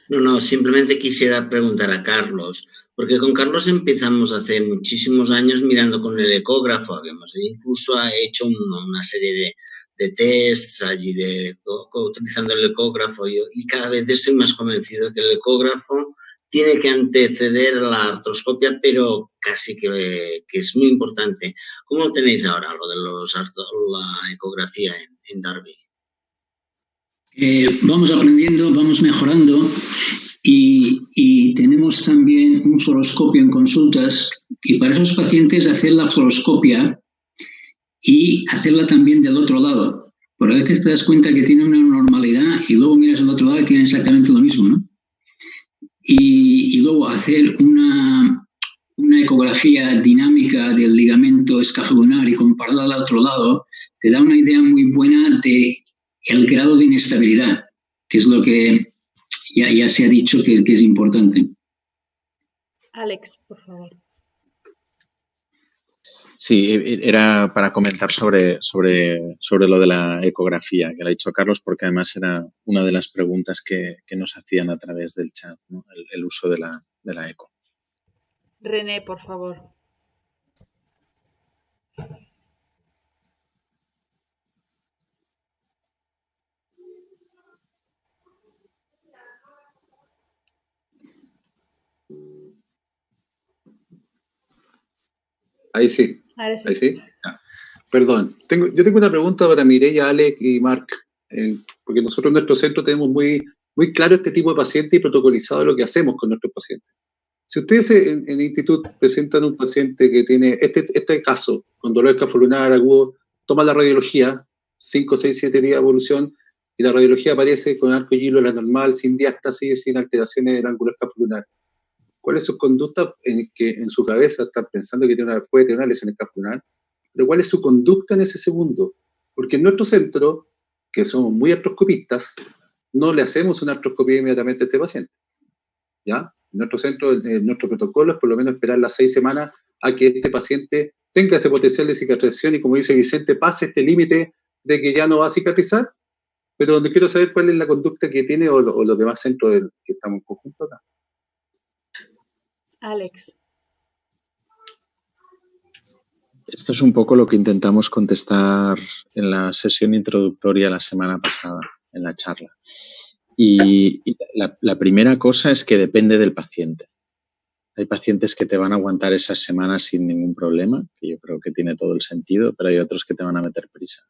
No, simplemente quisiera preguntar a Carlos, porque con Carlos empezamos hace muchísimos años mirando con el ecógrafo, incluso ha hecho una serie de tests allí utilizando el ecógrafo y cada vez estoy más convencido que el ecógrafo tiene que anteceder a la artroscopia, pero casi que es muy importante. ¿Cómo lo tenéis ahora, lo de la ecografía en Derby? Vamos aprendiendo, vamos mejorando y tenemos también un fluoroscopio en consultas y para esos pacientes hacer la fluoroscopia y hacerla también del otro lado. Por a veces te das cuenta que tiene una normalidad y luego miras al otro lado y tiene exactamente lo mismo, ¿no? Y luego hacer una ecografía dinámica del ligamento escafolunar y compararla al otro lado te da una idea muy buena de el grado de inestabilidad, que es lo que ya se ha dicho que es importante. Alex, por favor. Sí, era para comentar sobre lo de la ecografía, que lo ha dicho Carlos, porque además era una de las preguntas que nos hacían a través del chat, ¿no? El uso de la eco. René, por favor. Ahí sí. Ahora sí. Ahí sí. Perdón. Yo tengo una pregunta para Mireia, Alex y Marc, porque nosotros en nuestro centro tenemos muy claro este tipo de paciente y protocolizado lo que hacemos con nuestros pacientes. Si ustedes en el instituto presentan un paciente que tiene este caso, con dolor escapulunar agudo, toma la radiología, 5, 6, 7 días de evolución, y la radiología aparece con arco y hilo la normal, sin diástasis, sin alteraciones del ángulo escapular. ¿Cuál es su conducta en su cabeza está pensando que puede tener una lesión escapular? Pero ¿cuál es su conducta en ese segundo? Porque en nuestro centro, que somos muy artroscopistas, no le hacemos una artroscopía inmediatamente a este paciente. ¿Ya? En nuestro centro, en nuestro protocolo es por lo menos esperar las 6 semanas a que este paciente tenga ese potencial de cicatrización y, como dice Vicente, pase este límite de que ya no va a cicatrizar, pero donde quiero saber cuál es la conducta que tiene o los demás centros que estamos en conjunto acá. Alex. Esto es un poco lo que intentamos contestar en la sesión introductoria la semana pasada, en la charla. Y la primera cosa es que depende del paciente. Hay pacientes que te van a aguantar esas semanas sin ningún problema, que yo creo que tiene todo el sentido, pero hay otros que te van a meter prisa.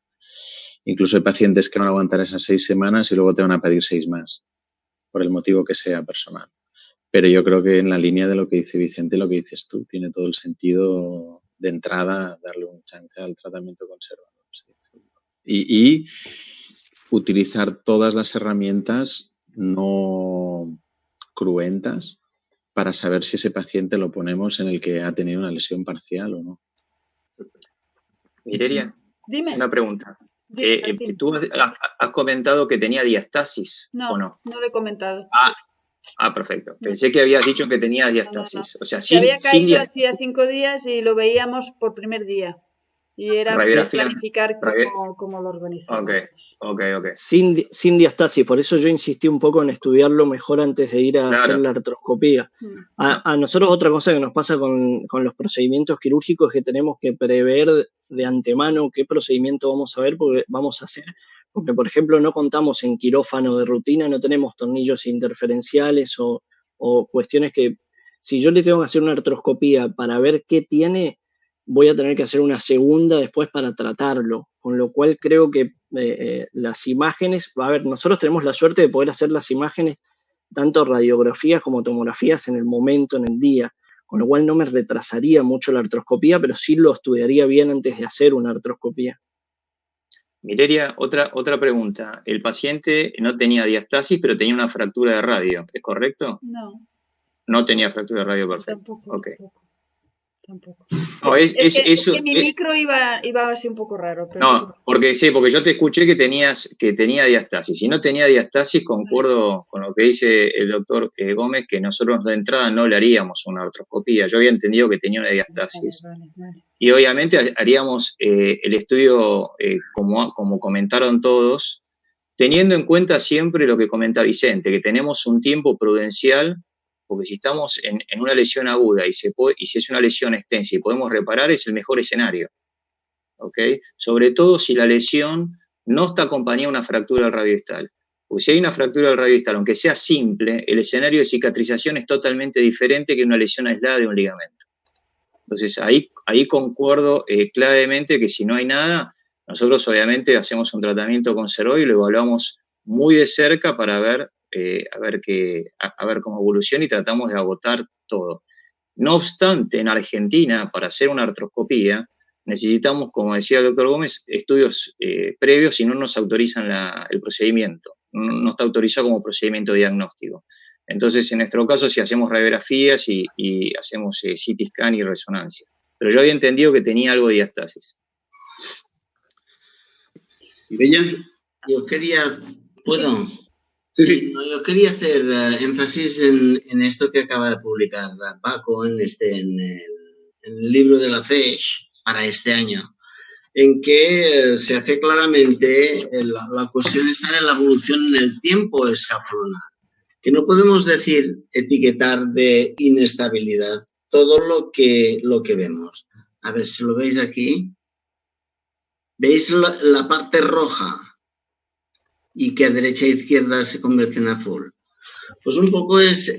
Incluso hay pacientes que van a aguantar esas 6 semanas y luego te van a pedir 6 más, por el motivo que sea personal. Pero yo creo que en la línea de lo que dice Vicente, lo que dices tú, tiene todo el sentido de entrada darle un chance al tratamiento conservador. Sí. Y utilizar todas las herramientas no cruentas para saber si ese paciente lo ponemos en el que ha tenido una lesión parcial o no. Mireia, Dime. una pregunta. Dime. ¿Tú has comentado que tenía diastasis o no? No lo he comentado. Perfecto. Pensé que habías dicho que tenía diastasis. No. O sea, Se había caído hacía 5 días y lo veíamos por primer día. Y era planificar cómo lo organizamos. Ok. Sin diastasis, por eso yo insistí un poco en estudiarlo mejor antes de ir a hacer la artroscopía. A nosotros otra cosa que nos pasa con los procedimientos quirúrgicos es que tenemos que prever de antemano qué procedimiento vamos a hacer. Porque, por ejemplo, no contamos en quirófano de rutina, no tenemos tornillos interferenciales o cuestiones que, si yo le tengo que hacer una artroscopía para ver qué tiene, voy a tener que hacer una segunda después para tratarlo, con lo cual creo que las imágenes, nosotros tenemos la suerte de poder hacer las imágenes, tanto radiografías como tomografías en el momento, en el día, con lo cual no me retrasaría mucho la artroscopía, pero sí lo estudiaría bien antes de hacer una artroscopía. Mireia, otra pregunta. El paciente no tenía diastasis, pero tenía una fractura de radio, ¿es correcto? No. No tenía fractura de radio, perfecto. Tampoco. No, es que mi micro iba así un poco raro. Pero no, porque yo te escuché que tenía diastasis. Si no tenía diastasis, concuerdo con lo que dice el doctor Gómez, que nosotros de entrada no le haríamos una artroscopía. Yo había entendido que tenía una diastasis. Vale. Y obviamente haríamos el estudio, como comentaron todos, teniendo en cuenta siempre lo que comenta Vicente, que tenemos un tiempo prudencial. Porque si estamos en una lesión aguda y si es una lesión extensa y podemos reparar, es el mejor escenario. ¿Okay? Sobre todo si la lesión no está acompañada de una fractura del radiodistal. Porque si hay una fractura del radiodistal, aunque sea simple, el escenario de cicatrización es totalmente diferente que una lesión aislada de un ligamento. Entonces, ahí concuerdo clavemente que si no hay nada, nosotros obviamente hacemos un tratamiento conservador y lo evaluamos muy de cerca para ver cómo evoluciona y tratamos de agotar todo. No obstante, en Argentina, para hacer una artroscopía, necesitamos, como decía el doctor Gómez, estudios previos y no nos autorizan el procedimiento. No está autorizado como procedimiento diagnóstico. Entonces, en nuestro caso, sí hacemos radiografías y hacemos CT scan y resonancia. Pero yo había entendido que tenía algo de diastasis. Mireia, yo quería... ¿Puedo? Sí. No, yo quería hacer énfasis en esto que acaba de publicar Paco en el libro de la FESH para este año, en que se hace claramente la cuestión esta de la evolución en el tiempo escapular, que no podemos etiquetar de inestabilidad todo lo que vemos. A ver si lo veis aquí. ¿Veis la parte roja? Y que a derecha e izquierda se convierte en azul. Pues un poco es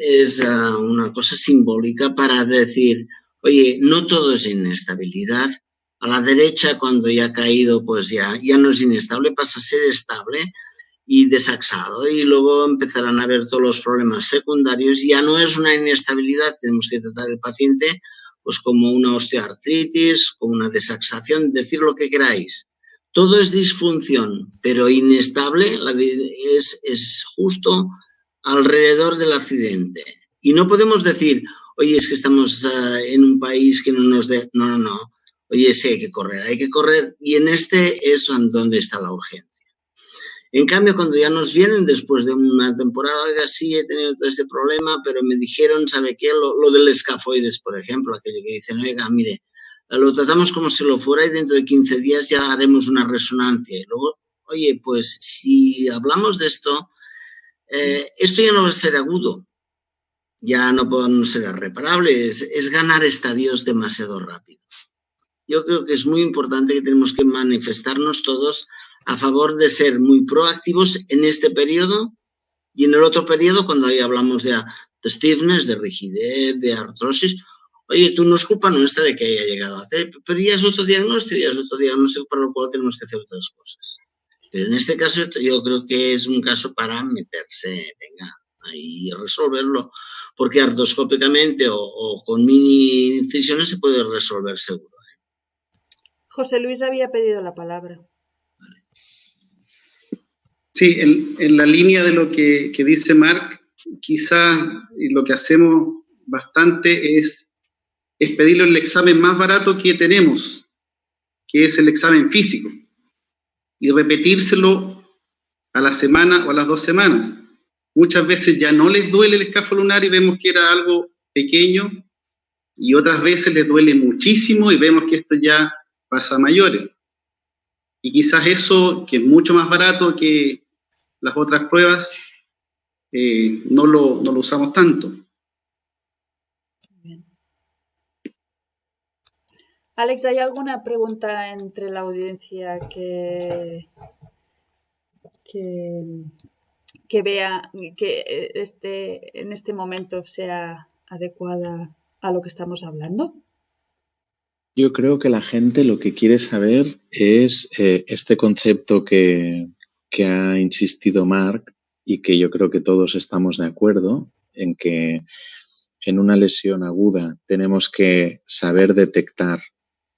una cosa simbólica para decir, Oye, no todo es inestabilidad. A la derecha, cuando ya ha caído, pues ya no es inestable, pasa a ser estable y desaxado. Y luego empezarán a haber todos los problemas secundarios. Ya no es una inestabilidad, tenemos que tratar al paciente pues como una osteoartritis, como una desaxación, decir lo que queráis. Todo es disfunción, pero inestable es justo alrededor del accidente. Y no podemos decir, oye, es que estamos en un país que no nos dé... No. Oye, sí, hay que correr. Y en este es donde está la urgencia. En cambio, cuando ya nos vienen después de una temporada, oiga, sí, he tenido todo este problema, pero me dijeron, ¿sabe qué? Lo del escafoides, por ejemplo, aquello que dicen, oiga, mire, lo tratamos como si lo fuera y dentro de 15 días ya haremos una resonancia. Y luego, oye, pues si hablamos de esto, esto ya no va a ser agudo, ya no será reparable, es ganar estadios demasiado rápido. Yo creo que es muy importante que tenemos que manifestarnos todos a favor de ser muy proactivos en este periodo y en el otro periodo, cuando ahí hablamos de stiffness, de rigidez, de artrosis. Oye, tú no es culpa nuestra de que haya llegado a hacer, pero ya es otro diagnóstico para lo cual tenemos que hacer otras cosas. Pero en este caso yo creo que es un caso para meterse, venga, ahí resolverlo, porque artroscópicamente o con mini incisiones se puede resolver seguro. José Luis había pedido la palabra. Sí, en la línea de lo que dice Marc, quizás lo que hacemos bastante es pedirle el examen más barato que tenemos, que es el examen físico, y repetírselo a la semana o a las 2 semanas. Muchas veces ya no les duele el escáfolo y vemos que era algo pequeño, y otras veces les duele muchísimo y vemos que esto ya pasa a mayores. Y quizás eso, que es mucho más barato que las otras pruebas, no lo usamos tanto. Bien. Alex, ¿hay alguna pregunta entre la audiencia que vea que en este momento sea adecuada a lo que estamos hablando? Yo creo que la gente lo que quiere saber es este concepto que ha insistido Marc y que yo creo que todos estamos de acuerdo en que en una lesión aguda tenemos que saber detectar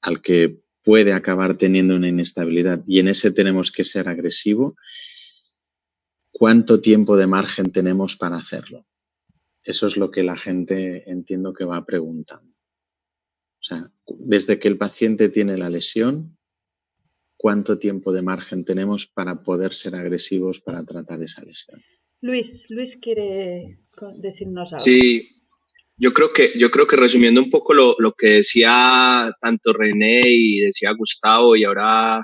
al que puede acabar teniendo una inestabilidad y en ese tenemos que ser agresivo. ¿Cuánto tiempo de margen tenemos para hacerlo? Eso es lo que la gente entiendo que va preguntando. O sea, desde que el paciente tiene la lesión, ¿cuánto tiempo de margen tenemos para poder ser agresivos para tratar esa lesión? Luis quiere decirnos algo. Sí, yo creo que resumiendo un poco lo que decía tanto René y decía Gustavo y ahora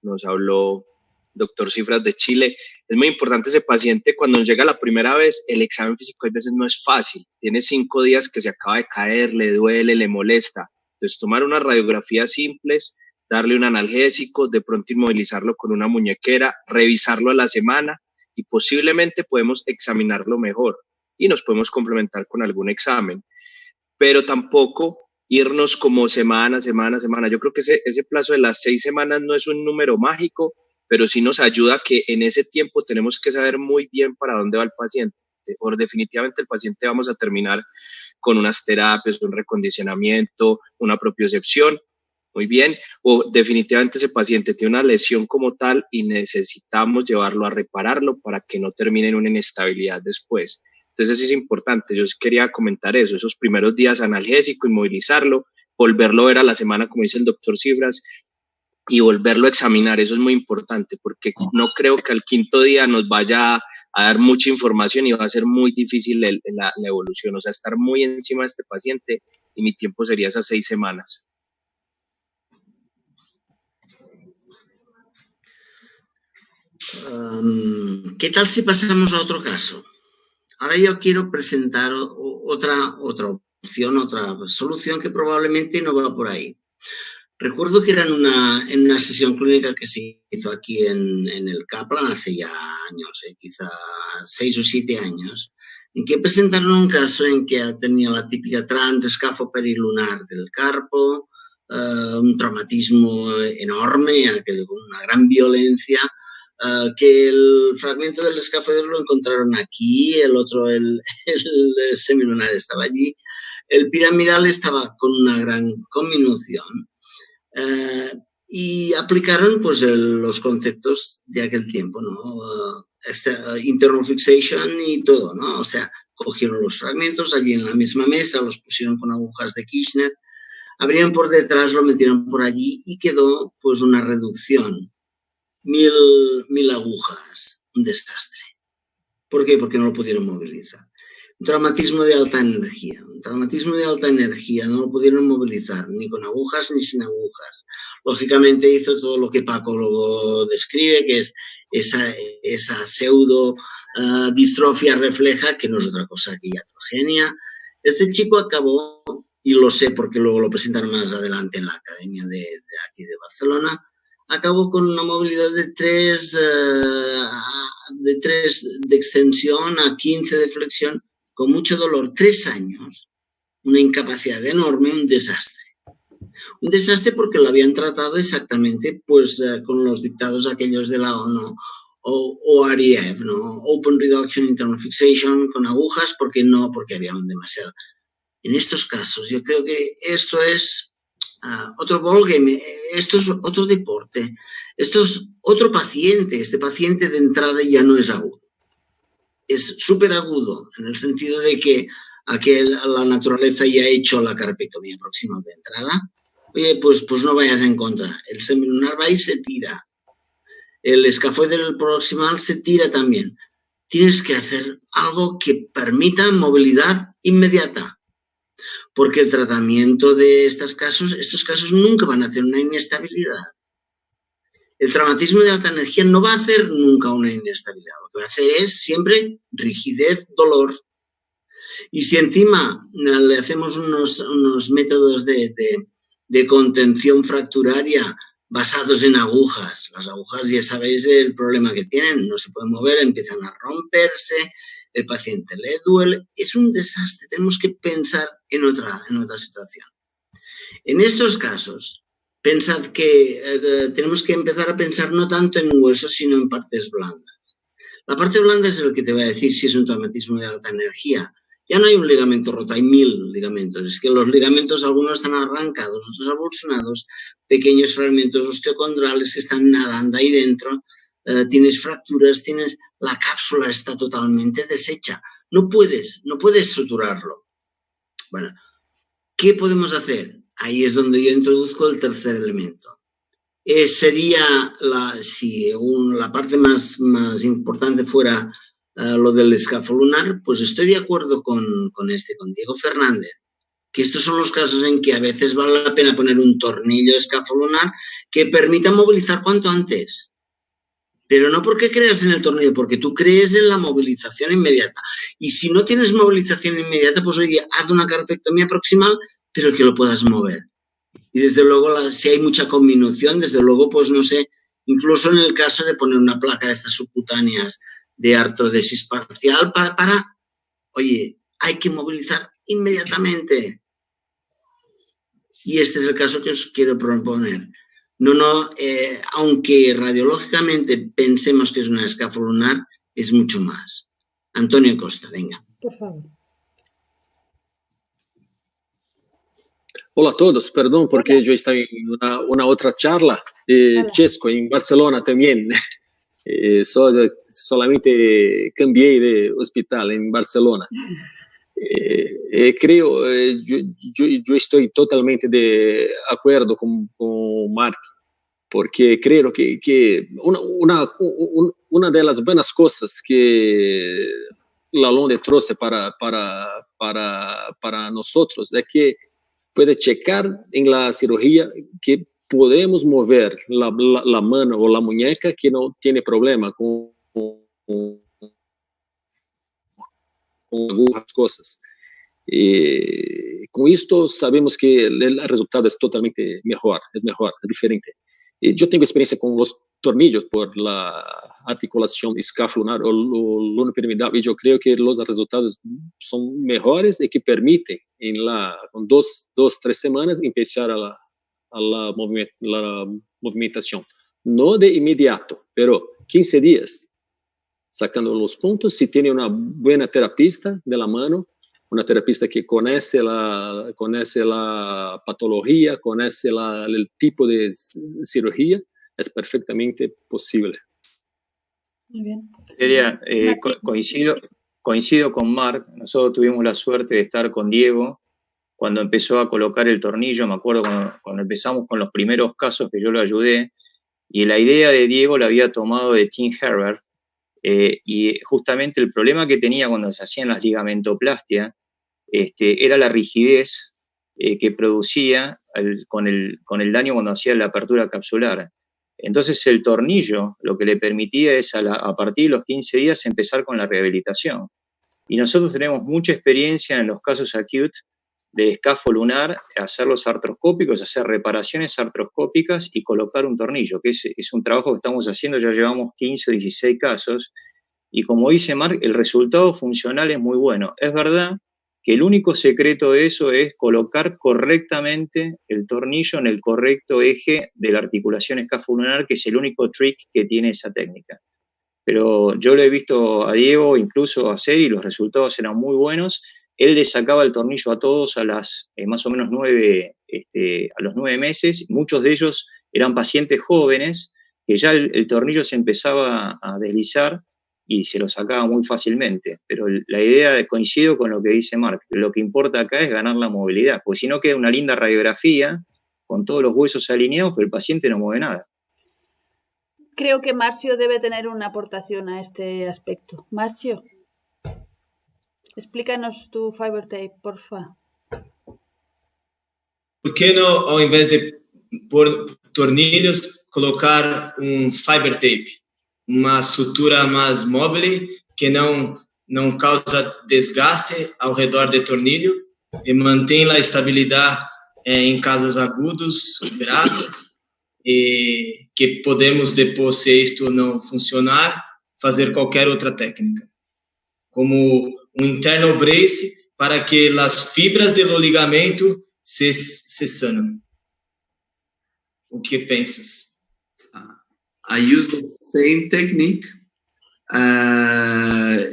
nos habló doctor Cifras de Chile, es muy importante ese paciente cuando nos llega la primera vez, el examen físico a veces no es fácil, tiene 5 días que se acaba de caer, le duele, le molesta, entonces tomar unas radiografías simples, darle un analgésico, de pronto inmovilizarlo con una muñequera, revisarlo a la semana y posiblemente podemos examinarlo mejor y nos podemos complementar con algún examen, pero tampoco irnos como semana. Yo creo que ese plazo de las 6 semanas no es un número mágico, pero sí nos ayuda que en ese tiempo tenemos que saber muy bien para dónde va el paciente. O definitivamente el paciente vamos a terminar con unas terapias, un recondicionamiento, una propiocepción, muy bien, o definitivamente ese paciente tiene una lesión como tal y necesitamos llevarlo a repararlo para que no termine en una inestabilidad después. Entonces es importante, yo quería comentar eso, esos primeros días analgésico, inmovilizarlo, volverlo a ver a la semana, como dice el doctor Cifras, y volverlo a examinar, eso es muy importante, porque no creo que al 5.º día nos vaya a dar mucha información y va a ser muy difícil la evolución, o sea, estar muy encima de este paciente y mi tiempo sería esas 6 semanas. ¿Qué tal si pasamos a otro caso? Ahora yo quiero presentar otra opción, otra solución que probablemente no va por ahí. Recuerdo que era en una sesión clínica que se hizo aquí en el Kaplan hace ya años, quizá 6 o 7 años. en que presentaron un caso en que tenía la típica transescafo perilunar del carpo, un traumatismo enorme, con una gran violencia, que el fragmento del escafoideo lo encontraron aquí, el otro, el semilunar estaba allí, el piramidal estaba con una gran conminución, y aplicaron pues los conceptos de aquel tiempo, ¿no? Internal fixation y todo, ¿no? O sea, cogieron los fragmentos allí en la misma mesa, los pusieron con agujas de Kirchner, abrían por detrás, lo metieron por allí y quedó pues una reducción. 1000 agujas, un desastre. ¿Por qué? Porque no lo pudieron movilizar. Un traumatismo de alta energía. Un traumatismo de alta energía no lo pudieron movilizar ni con agujas ni sin agujas. Lógicamente hizo todo lo que Paco luego describe, que es esa pseudo distrofia refleja, que no es otra cosa que iatrogenia. Este chico acabó, y lo sé porque luego lo presentaron más adelante en la academia de aquí de Barcelona, acabó con una movilidad de 3 de extensión a 15 de flexión, con mucho dolor, 3 años, una incapacidad enorme, un desastre. Un desastre porque lo habían tratado exactamente pues, con los dictados aquellos de la ONU o REF, ¿no? Open Reduction Internal Fixation, con agujas, porque había un demasiado. En estos casos, yo creo que esto es otro ballgame, esto es otro deporte, esto es otro paciente. Este paciente de entrada ya no es agudo, es súper agudo, en el sentido de que la naturaleza ya ha hecho la carpectomía proximal de entrada. Oye, pues no vayas en contra. El semilunar va y se tira. El escafoide del proximal se tira también. Tienes que hacer algo que permita movilidad inmediata. Porque el tratamiento de estos casos nunca van a hacer una inestabilidad. El traumatismo de alta energía no va a hacer nunca una inestabilidad. Lo que va a hacer es siempre rigidez, dolor. Y si encima le hacemos unos métodos de contención fracturaria basados en agujas, las agujas ya sabéis el problema que tienen, no se pueden mover, empiezan a romperse, el paciente le duele, es un desastre, tenemos que pensar en otra situación. En estos casos, pensad que tenemos que empezar a pensar no tanto en huesos, sino en partes blandas. La parte blanda es el que te va a decir si es un traumatismo de alta energía. Ya no hay un ligamento roto, hay 1000 ligamentos. Es que los ligamentos, algunos están arrancados, otros avulsionados, pequeños fragmentos osteocondrales que están nadando ahí dentro. Tienes fracturas, la cápsula está totalmente deshecha. No puedes suturarlo. Bueno, ¿qué podemos hacer? Ahí es donde yo introduzco el tercer elemento. Sería, si la parte más importante fuera lo del escafolunar, pues estoy de acuerdo con Diego Fernández, que estos son los casos en que a veces vale la pena poner un tornillo escafolunar que permita movilizar cuanto antes. Pero no porque creas en el tornillo, porque tú crees en la movilización inmediata. Y si no tienes movilización inmediata, pues oye, haz una carpectomía proximal, pero que lo puedas mover. Y desde luego, si hay mucha conminución, desde luego, pues no sé, incluso en el caso de poner una placa de estas subcutáneas de artrodesis parcial oye, hay que movilizar inmediatamente. Y este es el caso que os quiero proponer. Aunque radiológicamente pensemos que es una escafolunar, es mucho más. Antonio Costa, venga. Por favor. Hola a todos, perdón porque yo estaba en una otra charla de Chesco en Barcelona también. Solamente cambié de hospital en Barcelona. Creo, yo estoy totalmente de acuerdo con Mark, porque creo que una de las buenas cosas que Lalonde trajo para nosotros es que puede checar en la cirugía que podemos mover la mano o la muñeca, que no tiene problema con algunas cosas. Con esto sabemos que el resultado es totalmente mejor, es diferente. Yo tengo experiencia con los tornillos por la articulación escapular o lunopiramidal y yo creo que los resultados son mejores y que permiten con 2-3 semanas empezar la movimentación. No de inmediato, pero 15 días, sacando los puntos. Si tiene una buena terapista de la mano, una terapista que conoce la patología, conoce el tipo de cirugía, es perfectamente posible. Muy bien. Coincido con Marc. Nosotros tuvimos la suerte de estar con Diego cuando empezó a colocar el tornillo. Me acuerdo cuando empezamos con los primeros casos que yo lo ayudé, y la idea de Diego la había tomado de Tim Herbert, y justamente el problema que tenía cuando se hacían las ligamentoplastia era la rigidez que producía con el daño cuando hacía la apertura capsular. Entonces el tornillo lo que le permitía es a partir de los 15 días empezar con la rehabilitación. Y nosotros tenemos mucha experiencia en los casos acute de escafolunar, hacer los artroscópicos, hacer reparaciones artroscópicas y colocar un tornillo, que es un trabajo que estamos haciendo, ya llevamos 15 o 16 casos, y como dice Marc, el resultado funcional es muy bueno. Es verdad que el único secreto de eso es colocar correctamente el tornillo en el correcto eje de la articulación escafolunar, que es el único trick que tiene esa técnica. Pero yo lo he visto a Diego incluso hacer y los resultados eran muy buenos. Él le sacaba el tornillo a todos a las más o menos 9 meses. Muchos de ellos eran pacientes jóvenes que ya el tornillo se empezaba a deslizar y se lo sacaba muy fácilmente. Pero la idea, coincido con lo que dice Marc, lo que importa acá es ganar la movilidad, porque si no queda una linda radiografía con todos los huesos alineados, pero el paciente no mueve nada. Creo que Marcio debe tener una aportación a este aspecto. Marcio, explícanos tu fiber tape, porfa. ¿Por qué no, ao invés de por tornillos, colocar un fiber tape? Uma sutura mais móvel que não causa desgaste ao redor do tornilho e mantém a estabilidade em casos agudos, graves, e que podemos, depois, se isto não funcionar, fazer qualquer outra técnica, como um internal brace para que as fibras do ligamento se sanem. O que pensas? I use the same technique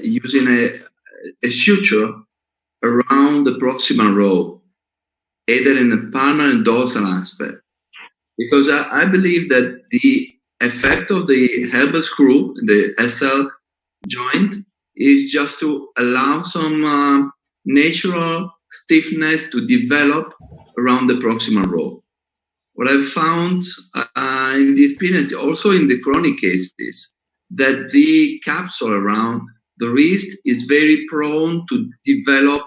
using a suture around the proximal row, either in the palmar and dorsal aspect, because I believe that the effect of the Herbert screw, the SL joint, is just to allow some natural stiffness to develop around the proximal row. What I've found in the experience, also in the chronic cases, that the capsule around the wrist is very prone to develop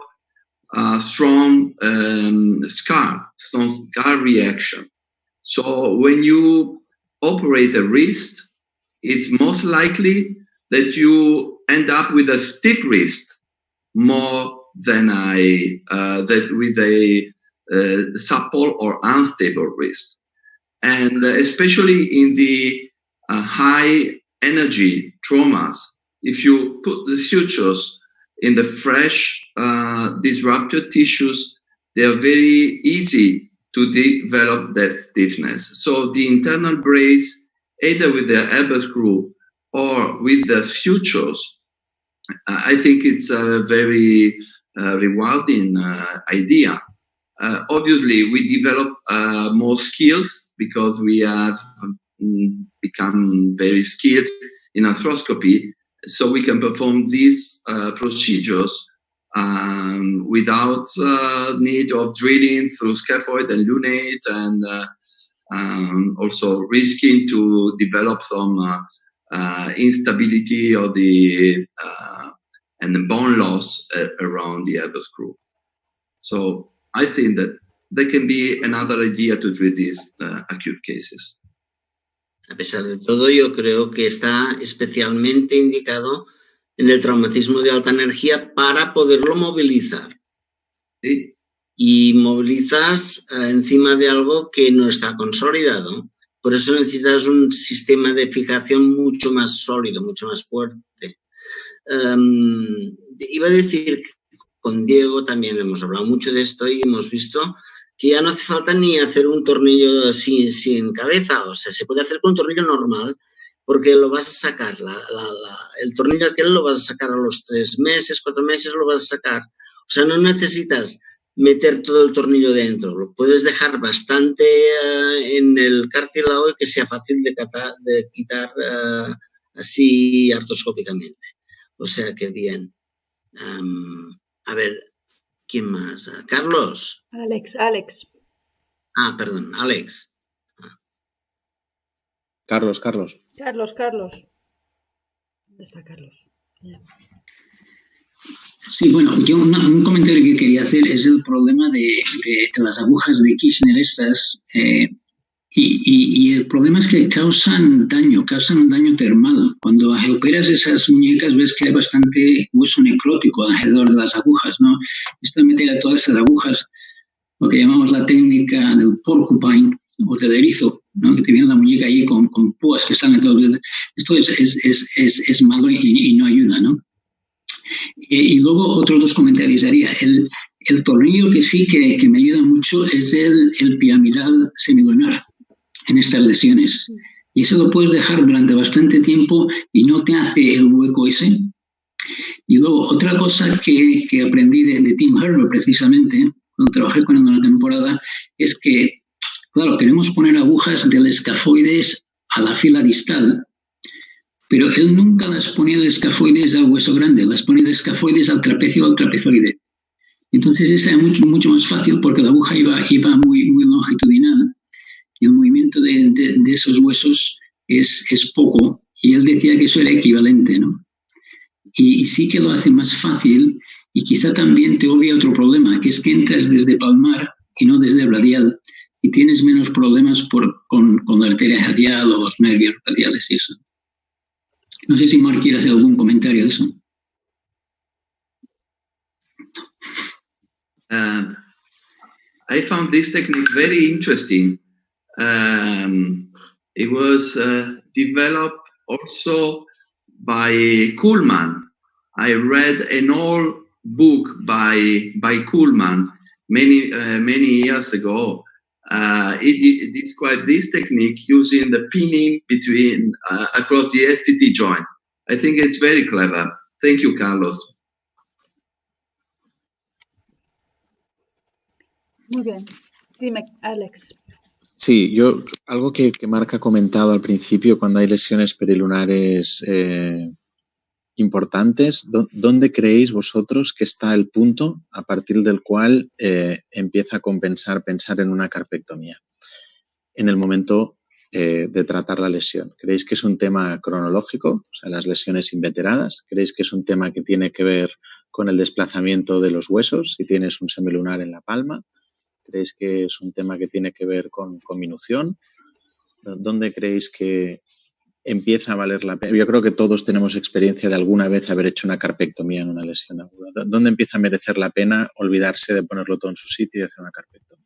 strong scar reaction. So when you operate a wrist, it's most likely that you end up with a stiff wrist more than with a supple or unstable wrist. And especially in the high energy traumas, if you put the sutures in the fresh disrupted tissues, they are very easy to develop that stiffness. So the internal brace, either with the Herbert screw or with the sutures, I think it's a very rewarding idea. Obviously, we develop more skills because we have become very skilled in arthroscopy, so we can perform these procedures without need of drilling through scaphoid and lunate, and also risking to develop some instability of the and the bone loss around the Herbert screw. So I think that there can be another idea to treat these acute cases. A pesar de todo, yo creo que está especialmente indicado en el traumatismo de alta energía para poderlo movilizar. Sí. Y movilizas encima de algo que no está consolidado. Por eso necesitas un sistema de fijación mucho más sólido, mucho más fuerte. Iba a decir que con Diego también hemos hablado mucho de esto y hemos visto que ya no hace falta ni hacer un tornillo sin cabeza, o sea, se puede hacer con un tornillo normal, porque lo vas a sacar, el tornillo aquel lo vas a sacar a los 3 meses, 4 meses lo vas a sacar. O sea, no necesitas meter todo el tornillo dentro, lo puedes dejar bastante en el cartílago y que sea fácil de quitar así artroscópicamente. O sea, que bien. A ver, ¿quién más? ¿Carlos? Alex. Ah, perdón, Alex. Carlos. Carlos. ¿Dónde está Carlos? Sí, bueno, yo un comentario que quería hacer es el problema de las agujas de Kirchner estas, y el problema es que causan un daño termal. Cuando operas esas muñecas ves que hay bastante hueso necrótico alrededor de las agujas, ¿no? Esto de meter a todas esas agujas, lo que llamamos la técnica del porcupine o del erizo, ¿no? Que te viene la muñeca ahí con púas que salen todo. Esto es malo y no ayuda, ¿no? Y luego otros 2 comentarios haría. El tornillo que sí que me ayuda mucho es el piramidal semilunar en estas lesiones. Y eso lo puedes dejar durante bastante tiempo y no te hace el hueco ese. Y luego otra cosa que aprendí de Tim Herbert precisamente, cuando trabajé con él en una temporada, es que, claro, queremos poner agujas del escafoides a la fila distal, pero él nunca las ponía de escafoides al hueso grande, las ponía de escafoides al trapecio o al trapezoide. Entonces esa era mucho más fácil porque la aguja iba muy longitudinal y el movimiento de esos huesos es poco, y él decía que eso era equivalente, ¿no? Y sí que lo hace más fácil, y quizá también te obvia otro problema, que es que entras desde palmar y no desde radial, y tienes menos problemas con la arteria radial o los nervios radiales y eso. No sé si Mark quiere hacer algún comentario de eso. I found this technique very interesting. It was developed also by Kuhlman. I read an old book by Kuhlman many years ago. It described this technique using the pinning between across the STT joint. I think it's very clever. Thank you, Carlos. Muy bien. Dime, Alex. Sí, algo que Marc ha comentado al principio, cuando hay lesiones perilunares importantes, ¿dónde creéis vosotros que está el punto a partir del cual empieza a compensar pensar en una carpectomía? En el momento de tratar la lesión. ¿Creéis que es un tema cronológico, o sea, las lesiones inveteradas? ¿Creéis que es un tema que tiene que ver con el desplazamiento de los huesos, si tienes un semilunar en la palma? ¿Creéis que es un tema que tiene que ver con minución? ¿Dónde creéis que empieza a valer la pena? Yo creo que todos tenemos experiencia de alguna vez haber hecho una carpectomía en una lesión aguda. ¿Dónde empieza a merecer la pena olvidarse de ponerlo todo en su sitio y hacer una carpectomía?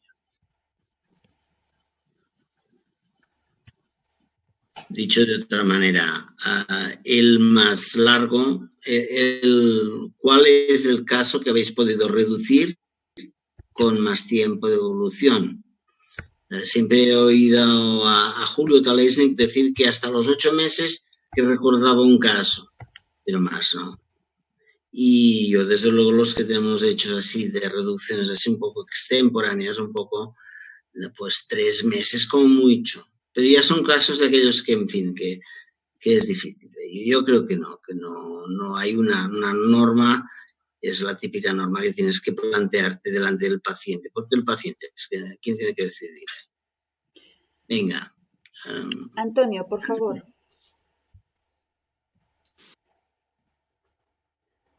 Dicho de otra manera, el más largo, ¿cuál es el caso que habéis podido reducir con más tiempo de evolución? Siempre he oído a Julio Talesnik decir que hasta los 8 meses que recordaba un caso, pero más no. Y yo, desde luego, los que tenemos hechos así de reducciones así un poco extemporáneas, un poco, pues 3 meses como mucho. Pero ya son casos de aquellos que, en fin, que es difícil. Y yo creo que no hay una norma. Es la típica norma que tienes que plantearte delante del paciente, porque el paciente es quien tiene que decidir. Venga. Antonio, por favor.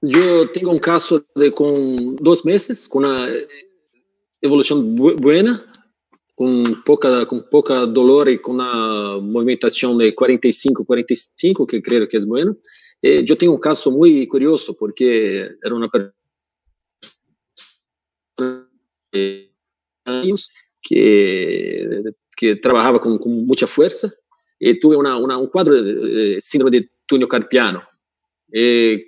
Yo tengo un caso con 2 meses, con una evolución buena, con poca dolor y con una movimentación de 45, que creo que es bueno. Yo tengo un caso muy curioso porque era una persona de años que trabajaba con mucha fuerza y tuve un cuadro de síndrome de túnel carpiano.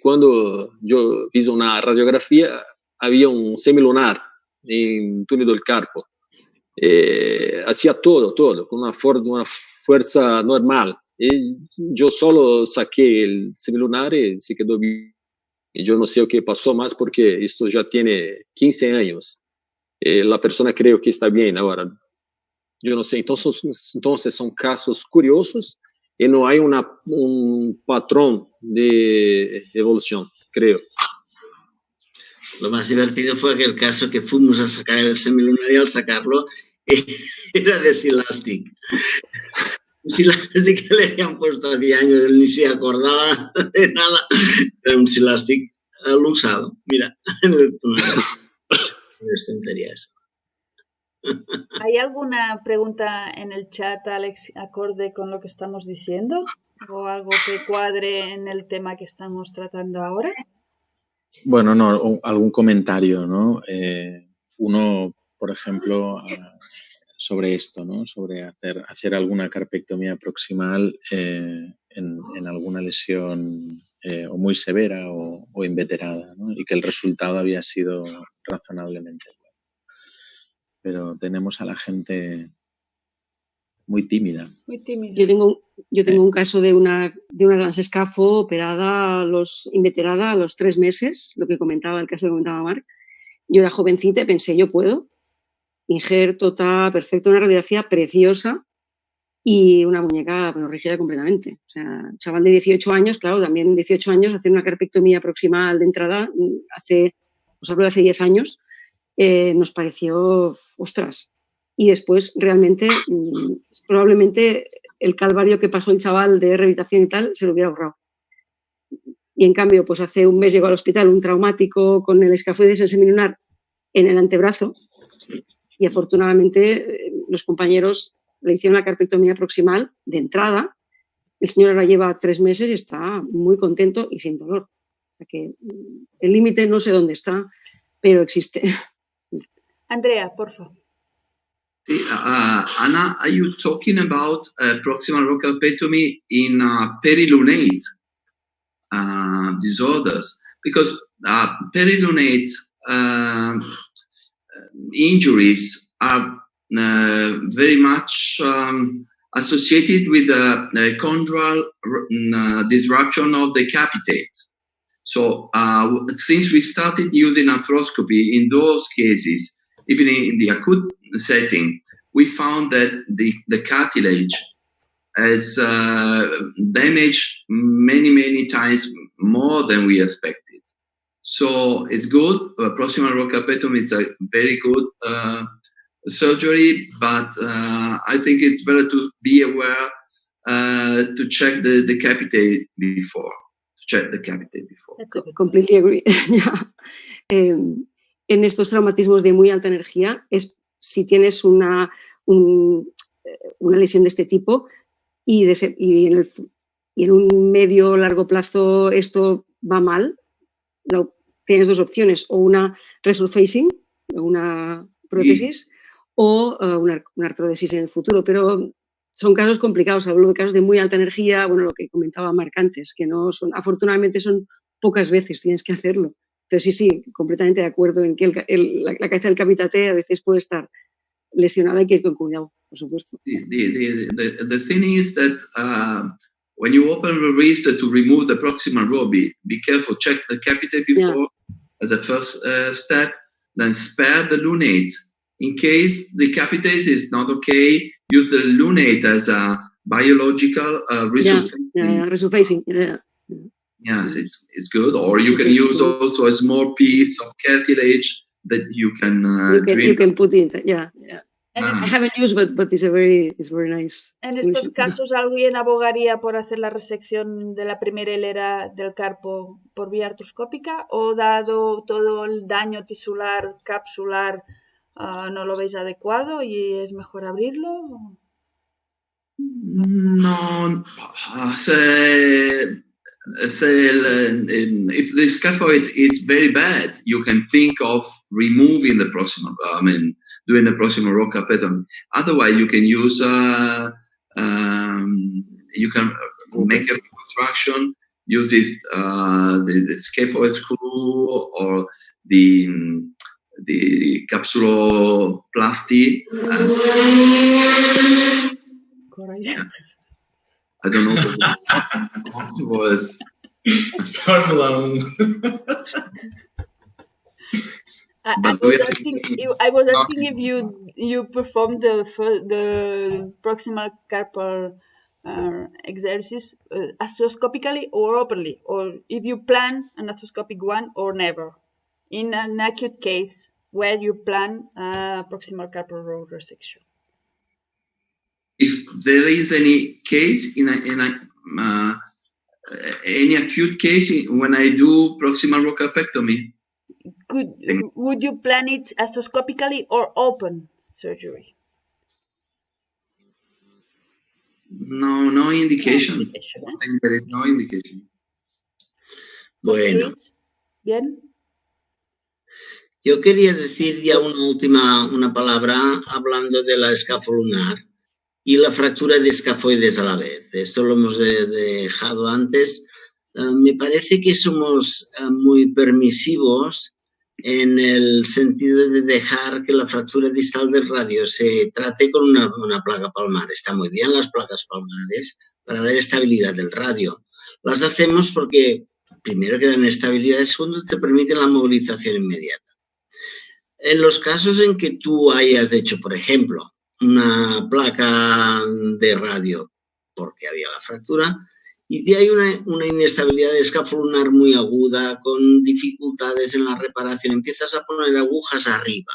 Cuando yo hice una radiografía, había un semilunar en túnel del carpo. Hacía todo, con una fuerza normal. Yo solo saqué el semilunar y se quedó bien. Y yo no sé qué pasó más porque esto ya tiene 15 años. La persona creo que está bien ahora. Yo no sé. Entonces son casos curiosos y no hay un patrón de evolución, creo. Lo más divertido fue aquel caso que fuimos a sacar el semilunar y al sacarlo era de Silastic. Silastic que le habían puesto hace años, él ni se acordaba de nada. Era un Silastic al usado. Mira, en el túnel. Es tontería eso. ¿Hay alguna pregunta en el chat, Alex, acorde con lo que estamos diciendo? ¿O algo que cuadre en el tema que estamos tratando ahora? Bueno, no, algún comentario, ¿no? Uno, por ejemplo, sobre esto, ¿no? Sobre hacer alguna carpectomía proximal en alguna lesión o muy severa o inveterada, ¿no? Y que el resultado había sido razonablemente bueno. Pero tenemos a la gente muy tímida. Muy tímida. Yo tengo un caso de una gran escafo operada inveterada a los 3 meses, el caso que comentaba Marc. Yo era jovencita y pensé, yo puedo. Injerto, perfecto, una radiografía preciosa y una muñeca rígida completamente. O sea, chaval de 18 años, claro, también 18 años, hacer una carpectomía proximal de entrada, os hablo de hace 10 años, nos pareció, ostras. Y después, realmente, probablemente el calvario que pasó el chaval de rehabilitación y tal, se lo hubiera ahorrado. Y en cambio, pues hace un mes llegó al hospital un traumático con el escafoides semilunar en el antebrazo y afortunadamente los compañeros le hicieron la carpectomía proximal de entrada. El señor ahora lleva 3 meses y está muy contento y sin dolor. O sea que el límite no sé dónde está, pero existe. Andrea, por favor. Anna, are you talking about proximal row carpectomy in perilunate disorders? Because perilunate injuries are very much associated with the chondral disruption of the capitate. So since we started using arthroscopy in those cases, even in the acute setting, we found that the cartilage has damaged many times more than we expected. So it's good. Proximal row carpectomy is a very good surgery, but I think it's better to be aware to check the capitate before. Completely agree. En estos traumatismos de muy alta energía, si tienes una lesión de este tipo y en un medio o largo plazo esto va mal, tienes 2 opciones, o una resurfacing, una prótesis, o una artrodesis en el futuro. Pero son casos complicados, hablo de casos de muy alta energía, bueno, lo que comentaba Marc antes, que no son, afortunadamente son pocas veces, tienes que hacerlo. Entonces sí, completamente de acuerdo en que la cabeza del capitate a veces puede estar lesionada y hay que ir con cuidado, por supuesto. The thing is that when you open the wrist to remove the proximal row, be careful, check the capitate before as a first step, then spare the lunate. In case the capitate is not okay, use the lunate as a biological resurfacing. Yes, it's good. Or you can use also a small piece of cartilage that you can you can put in. I haven't used, but it's very nice. En estos casos, ¿alguien abogaría por hacer la resección de la primera hilera del carpo por vía artroscópica? ¿O dado todo el daño tisular, capsular, no lo veis adecuado y es mejor abrirlo? No, if the scaphoid is very bad, you can think of removing the proximal. doing a proximal row carpectomy. Otherwise, you can use you can make a reconstruction, use this the scaphoid screw or the capsuloplasty. Yeah. I don't know what it was. Fórmula 1. I was asking if you performed the proximal carpal exercise arthroscopically or openly, or if you plan an arthroscopic one or never, in an acute case where you plan proximal carpal row resection. If there is any case in any acute case when I do proximal row carpectomy, would you plan it arthroscopically or open surgery? No indication. There is no indication. Bueno. Bien. Yo quería decir ya una palabra hablando de la escafolunar y la fractura de escafoides a la vez. Esto lo hemos dejado antes. Me parece que somos muy permisivos en el sentido de dejar que la fractura distal del radio se trate con una placa palmar. Está muy bien las placas palmares para dar estabilidad del radio. Las hacemos porque, primero, que dan estabilidad y, segundo, te permiten la movilización inmediata. En los casos en que tú hayas hecho, por ejemplo, una placa de radio porque había la fractura y hay una inestabilidad escafolunar muy aguda con dificultades en la reparación, empiezas a poner agujas arriba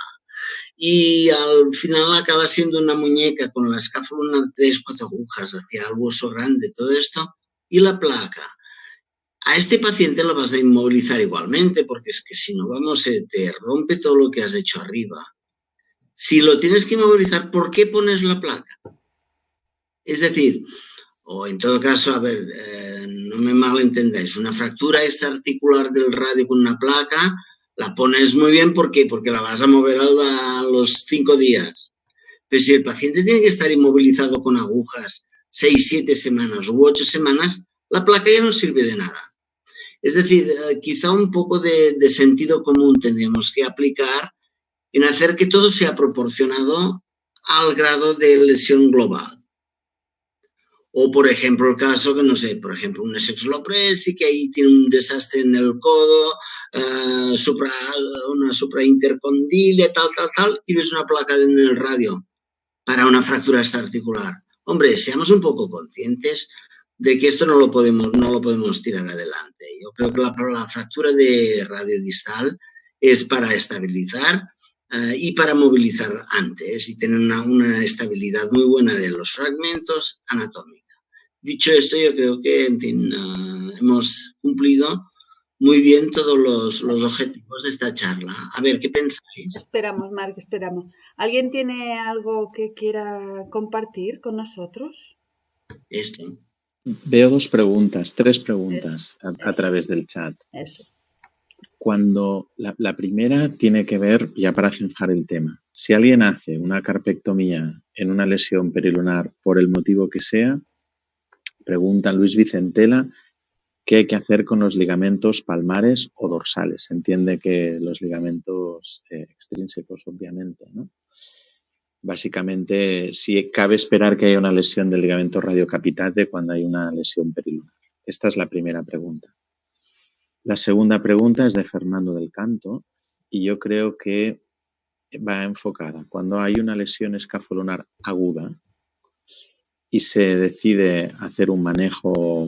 y al final acaba siendo una muñeca con la escafolunar 3-4 agujas hacia el hueso grande, todo esto, y la placa. A este paciente lo vas a inmovilizar igualmente, porque es que si no, te rompe todo lo que has hecho arriba. Si lo tienes que inmovilizar, ¿por qué pones la placa? Es decir, o en todo caso, a ver, no me malentendáis, una fractura extraarticular del radio con una placa, la pones muy bien, ¿por qué? Porque la vas a mover a los 5 días. Pero si el paciente tiene que estar inmovilizado con agujas 6, 7 semanas u 8 semanas, la placa ya no sirve de nada. Es decir, quizá un poco de sentido común tendríamos que aplicar en hacer que todo sea proporcionado al grado de lesión global. O, por ejemplo, el caso que, no sé, por ejemplo, un sexlopresti que ahí tiene un desastre en el codo, una supraintercondilia, tal, y ves una placa en el radio para una fractura extraarticular. Hombre, seamos un poco conscientes de que esto no lo podemos tirar adelante. Yo creo que la fractura de radio distal es para estabilizar y para movilizar antes y tener una estabilidad muy buena de los fragmentos anatómica. Dicho esto, yo creo que, en fin, hemos cumplido muy bien todos los objetivos de esta charla. A ver, ¿qué pensáis? Esperamos, Marc, esperamos. ¿Alguien tiene algo que quiera compartir con nosotros? Esto. Veo 3 preguntas a través del chat. Eso. Cuando la primera tiene que ver, ya para zanjar el tema, si alguien hace una carpectomía en una lesión perilunar por el motivo que sea, pregunta Luis Vicentela qué hay que hacer con los ligamentos palmares o dorsales. Se entiende que los ligamentos extrínsecos, obviamente, ¿no? Básicamente, si cabe esperar que haya una lesión del ligamento radiocapitate cuando hay una lesión perilunar. Esta es la primera pregunta. La segunda pregunta es de Fernando del Canto y yo creo que va enfocada. Cuando hay una lesión escafolunar aguda y se decide hacer un manejo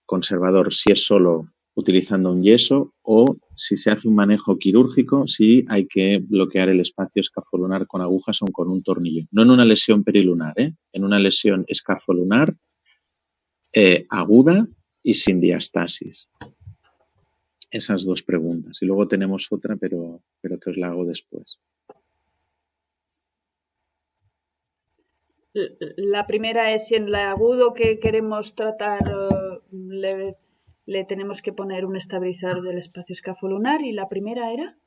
conservador, si es solo utilizando un yeso o si se hace un manejo quirúrgico, si hay que bloquear el espacio escafolunar con agujas o con un tornillo. No en una lesión perilunar, en una lesión escafolunar aguda y sin diastasis. Esas 2 preguntas. Y luego tenemos otra, pero que os la hago después. La primera es si en el agudo que queremos tratar le tenemos que poner un estabilizador del espacio escafolunar. ¿Y la primera era?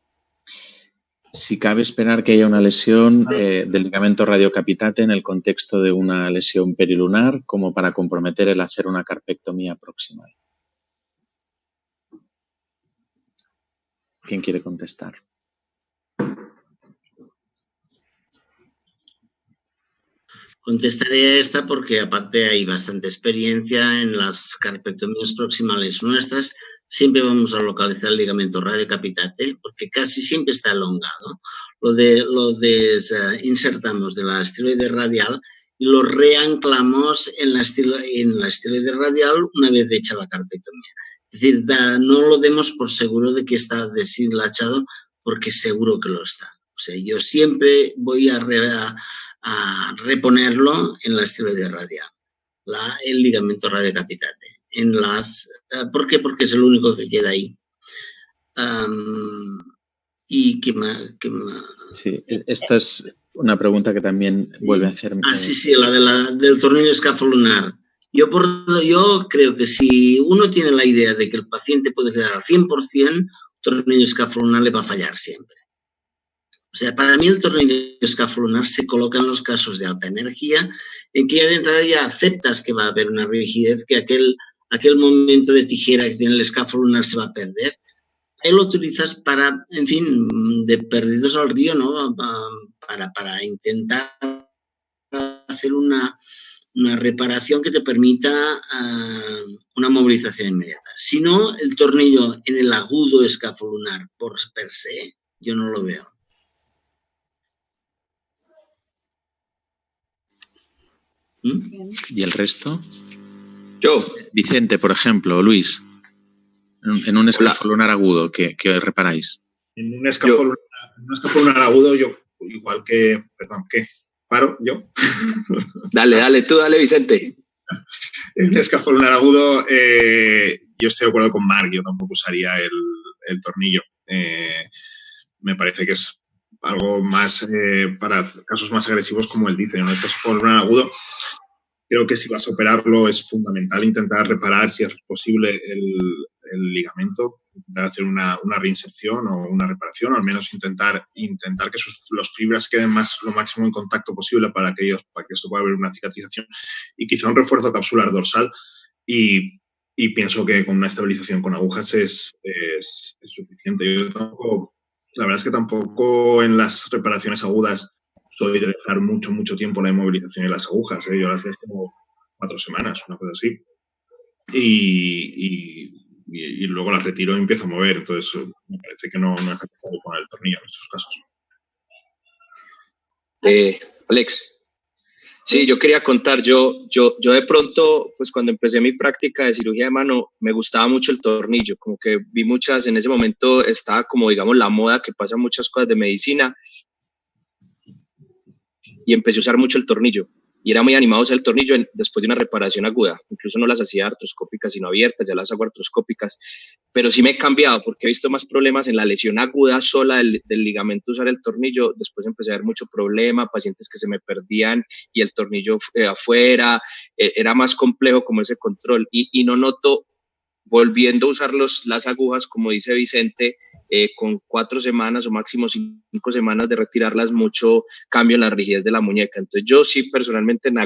Si cabe esperar que haya una lesión del ligamento radiocapitate en el contexto de una lesión perilunar como para comprometer el hacer una carpectomía proximal. ¿Quién quiere contestar? Contestaré a esta porque aparte hay bastante experiencia en las carpectomías proximales nuestras. Siempre vamos a localizar el ligamento radiocapitate porque casi siempre está elongado. Lo insertamos de la esteroide radial y lo reanclamos en la esteroide radial una vez hecha la carpectomía. Es decir, no lo demos por seguro de que está deshilachado porque seguro que lo está. O sea, yo siempre voy a reponerlo en la esteroide radial, el ligamento radiocapitate. ¿Por qué? Porque es el único que queda ahí. ¿Y qué más? Sí, esta es una pregunta que también vuelve a hacerme. Sí, la del tornillo escafolunar. Yo creo que si uno tiene la idea de que el paciente puede quedar al 100%, el tornillo escafolunar le va a fallar siempre. O sea, para mí el tornillo escafolunar se coloca en los casos de alta energía, en que ya de entrada ya aceptas que va a haber una rigidez, que aquel momento de tijera que tiene el escafolunar se va a perder. Ahí lo utilizas para, en fin, de perdidos al río, ¿no? Para intentar hacer una reparación que te permita una movilización inmediata. Si no, el tornillo en el agudo escafolunar per se, yo no lo veo. ¿Y el resto? Yo. Vicente, por ejemplo, Luis, en un escafolunar agudo, ¿qué reparáis? En un escafolunar agudo, yo, igual que, perdón, ¿qué? ¿Paro yo? Dale, tú dale, Vicente. En un escafolunar agudo, yo estoy de acuerdo con Marc, yo tampoco usaría el tornillo. Me parece que es algo más para casos más agresivos, como él dice. En un escafolunar agudo, creo que si vas a operarlo es fundamental intentar reparar, si es posible, el ligamento, intentar hacer una reinserción o una reparación, o al menos intentar que las fibras queden lo máximo en contacto posible para que esto pueda haber una cicatrización, y quizá un refuerzo capsular dorsal, y pienso que con una estabilización con agujas es suficiente. La verdad es que tampoco en las reparaciones agudas soy de dejar mucho tiempo la inmovilización y las agujas. Yo las dejo como 4 semanas, una cosa así. Y luego las retiro y empiezo a mover. Entonces, me parece que no es necesario poner el tornillo en estos casos. Alex. Sí, yo quería contar, yo de pronto, pues cuando empecé mi práctica de cirugía de mano, me gustaba mucho el tornillo, como que vi muchas, en ese momento estaba como, digamos, la moda que pasa muchas cosas de medicina, y empecé a usar mucho el tornillo, y era muy animado a usar el tornillo después de una reparación aguda. Incluso no las hacía artroscópicas sino abiertas, ya las hago artroscópicas, pero sí me he cambiado porque he visto más problemas en la lesión aguda sola del ligamento usar el tornillo. Después empecé a ver mucho problema, pacientes que se me perdían y el tornillo afuera, era más complejo como ese control, y no noto, volviendo a usar las agujas, como dice Vicente, con 4 semanas o máximo 5 semanas de retirarlas, mucho cambio en la rigidez de la muñeca. Entonces yo sí personalmente en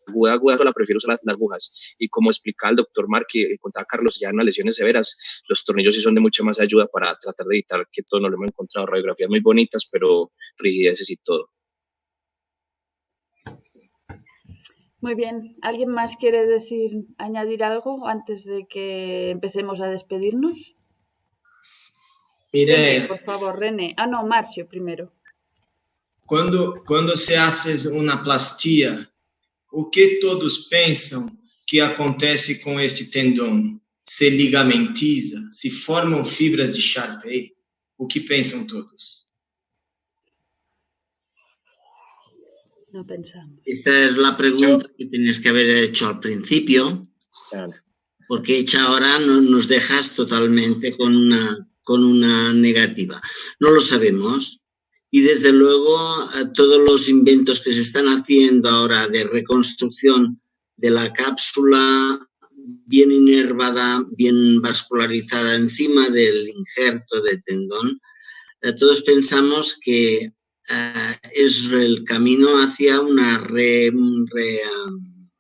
aguda sola prefiero usar las agujas, y como explicaba el doctor Marc y contaba Carlos, ya en las lesiones severas los tornillos sí son de mucha más ayuda para tratar de evitar que todo. No lo hemos encontrado radiografías muy bonitas, pero rigideces y todo. Muy bien. ¿Alguien más quiere añadir algo antes de que empecemos a despedirnos? Mire, René, por favor, René. No, Márcio primero. Quando se hace uma plastia, o que todos pensam que acontece com este tendão? Se ligamentiza? Se formam fibras de Charpey? O que pensam todos? No pensamos. Esta es la pregunta que tenías que haber hecho al principio, porque hecha ahora nos dejas totalmente con una negativa. No lo sabemos, y desde luego todos los inventos que se están haciendo ahora de reconstrucción de la cápsula bien inervada, bien vascularizada encima del injerto de tendón, todos pensamos que es el camino hacia una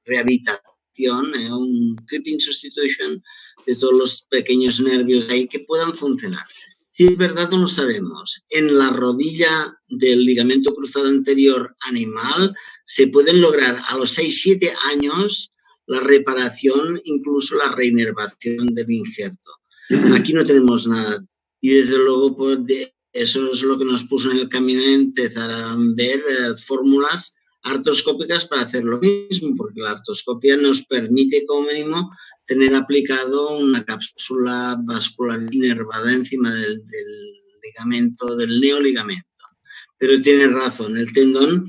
rehabilitación, un creeping substitution de todos los pequeños nervios ahí que puedan funcionar. Si es verdad, no lo sabemos. En la rodilla del ligamento cruzado anterior animal se pueden lograr a los 6-7 años la reparación, incluso la reinervación del injerto. Aquí no tenemos nada. Y desde luego, pues, eso es lo que nos puso en el camino de empezar a ver fórmulas artroscópicas para hacer lo mismo, porque la artroscopia nos permite, como mínimo, tener aplicado una cápsula vascular inervada encima del ligamento, del neoligamento. Pero tiene razón, el tendón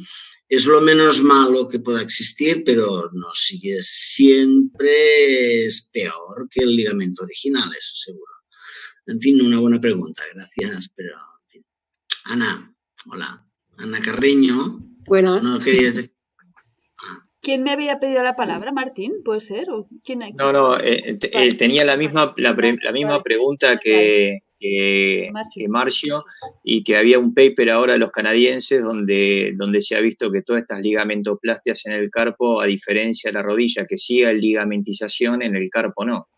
es lo menos malo que pueda existir, pero no sigue, siempre es peor que el ligamento original, eso seguro. En fin, una buena pregunta, gracias, pero en fin. Ana, hola. Ana Carreño. Buenas. ¿No querías decir? ¿Quién me había pedido la palabra, Martín? ¿Puede ser? ¿O quién? No, tenía la misma pregunta que Marcio, y que había un paper ahora de los canadienses donde se ha visto que todas estas ligamentoplastias en el carpo, a diferencia de la rodilla, que sigue ligamentización, en el carpo no.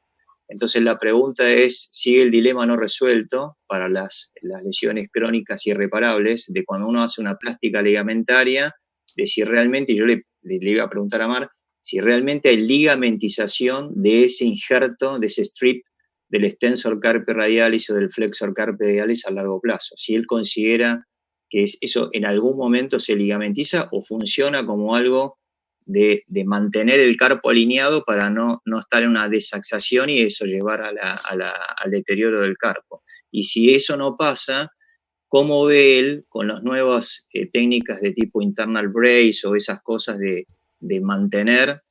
Entonces la pregunta es, ¿sigue el dilema no resuelto para las lesiones crónicas irreparables de cuando uno hace una plástica ligamentaria, de si realmente, y yo le iba a preguntar a Mar, si realmente hay ligamentización de ese injerto, de ese strip, del extensor carpi radialis o del flexor carpi radialis a largo plazo? Si él considera que eso en algún momento se ligamentiza o funciona como algo de mantener el carpo alineado para no estar en una desaxación y eso llevar al deterioro del carpo. Y si eso no pasa, ¿cómo ve él con las nuevas técnicas de tipo internal brace o esas cosas de mantener,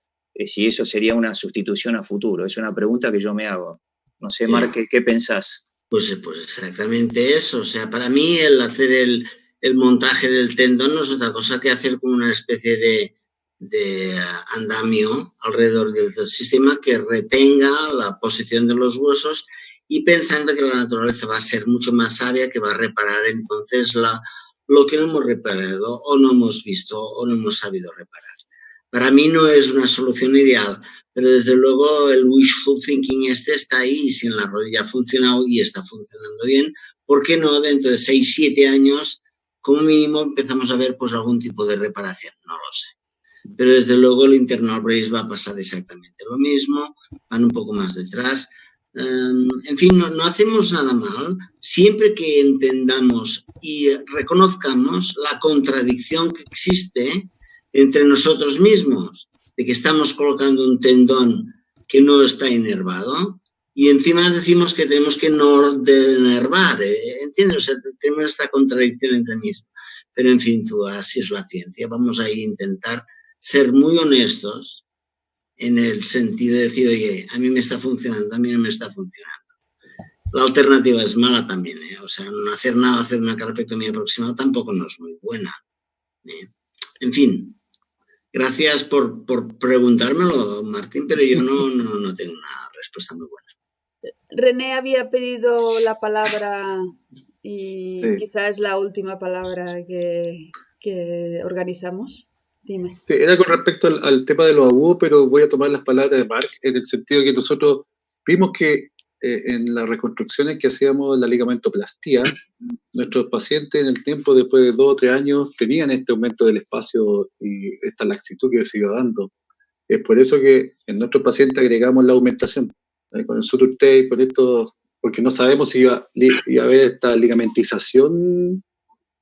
si eso sería una sustitución a futuro? Es una pregunta que yo me hago. No sé, Marc, ¿qué pensás? Pues exactamente eso. O sea, para mí el hacer el montaje del tendón no es otra cosa que hacer como una especie de andamio alrededor del sistema que retenga la posición de los huesos, y pensando que la naturaleza va a ser mucho más sabia, que va a reparar entonces lo que no hemos reparado o no hemos visto o no hemos sabido reparar. Para mí no es una solución ideal, pero desde luego el wishful thinking está ahí, y si en la rodilla ha funcionado y está funcionando bien, ¿por qué no dentro de 6-7 años como mínimo empezamos a ver pues algún tipo de reparación? No lo sé. Pero desde luego el internal brace va a pasar exactamente lo mismo, van un poco más detrás. En fin, no hacemos nada mal siempre que entendamos y reconozcamos la contradicción que existe entre nosotros mismos, de que estamos colocando un tendón que no está inervado y encima decimos que tenemos que no denervar, ¿entiendes? O sea, tenemos esta contradicción entre mismos. Pero en fin, así es la ciencia. Vamos a intentar ser muy honestos en el sentido de decir, oye, a mí me está funcionando, a mí no me está funcionando. La alternativa es mala también, ¿eh? O sea, no hacer nada, hacer una carpectomía aproximada tampoco no es muy buena, ¿eh? En fin, gracias por preguntármelo, Martín, pero yo no tengo una respuesta muy buena. René había pedido la palabra y sí, quizás es la última palabra que organizamos. Dime. Sí, era con respecto al tema de los agudos, pero voy a tomar las palabras de Marc en el sentido que nosotros vimos que en las reconstrucciones que hacíamos la ligamentoplastia, nuestros pacientes en el tiempo, después de 2 o 3 años, tenían este aumento del espacio y esta laxitud que se iba dando. Es por eso que en nuestros pacientes agregamos la aumentación, con el suture tape, por esto, porque no sabemos si iba a haber esta ligamentización.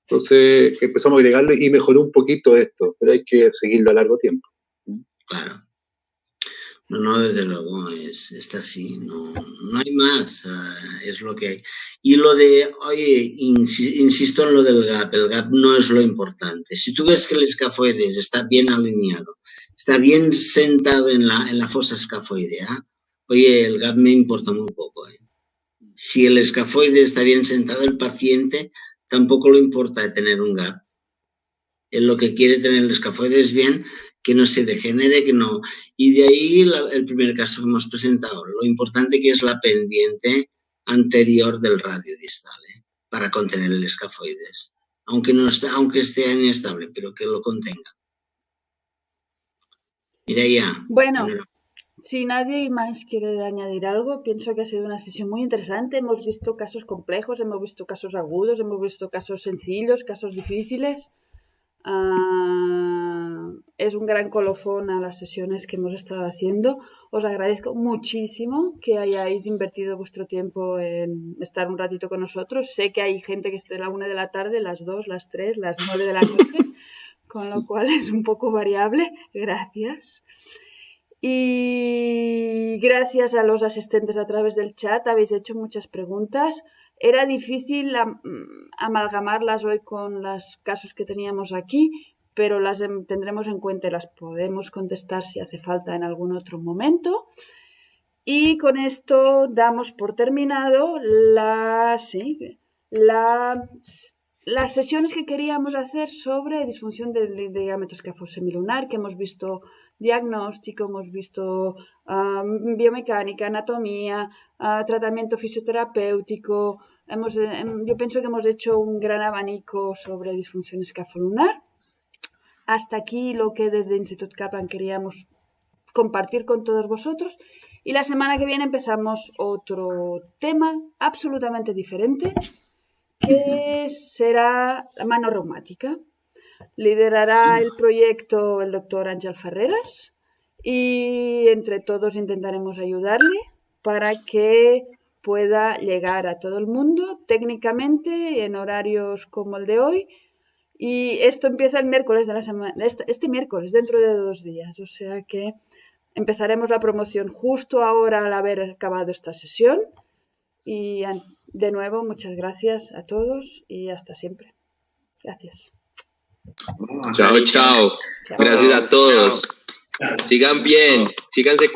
Entonces empezamos a agregarlo y mejoró un poquito esto, pero hay que seguirlo a largo tiempo. Claro. No, desde luego, está así, no hay más, es lo que hay. Y lo de, oye, insisto en lo del gap, el gap no es lo importante. Si tú ves que el escafoides está bien alineado, está bien sentado en la fosa escafoidea, oye, el gap me importa muy poco. Si el escafoide está bien sentado, el paciente tampoco le importa de tener un gap. Él lo que quiere tener el escafoide es bien, que no se degenere, que no. Y de ahí el primer caso que hemos presentado, lo importante que es la pendiente anterior del radio distal. para contener el escafoides, aunque esté inestable, pero que lo contenga. Mireia. Bueno, si nadie más quiere añadir algo, pienso que ha sido una sesión muy interesante. Hemos visto casos complejos, hemos visto casos agudos, hemos visto casos sencillos, casos difíciles. Es un gran colofón a las sesiones que hemos estado haciendo. Os agradezco muchísimo que hayáis invertido vuestro tiempo en estar un ratito con nosotros. Sé que hay gente que esté a la 1 de la tarde, las 2, las 3, las 9 de la noche, con lo cual es un poco variable. Gracias. Y gracias a los asistentes a través del chat, habéis hecho muchas preguntas. Era difícil amalgamarlas hoy con los casos que teníamos aquí, pero las tendremos en cuenta y las podemos contestar si hace falta en algún otro momento. Y con esto damos por terminado las sesiones que queríamos hacer sobre disfunción del ligamento escafosemilunar, que hemos visto diagnóstico, hemos visto biomecánica, anatomía, tratamiento fisioterapéutico. Yo pienso que hemos hecho un gran abanico sobre disfunción escafolunar. Hasta aquí lo que desde Institut Kaplan queríamos compartir con todos vosotros. Y la semana que viene empezamos otro tema absolutamente diferente, que será la mano reumática. Liderará el proyecto el doctor Ángel Ferreras y entre todos intentaremos ayudarle para que pueda llegar a todo el mundo técnicamente en horarios como el de hoy. Y esto empieza el miércoles de la semana, este miércoles, dentro de 2 días. O sea que empezaremos la promoción justo ahora al haber acabado esta sesión. Y de nuevo, muchas gracias a todos y hasta siempre. Gracias. Chao, chao. Gracias a todos. Sigan bien, síganse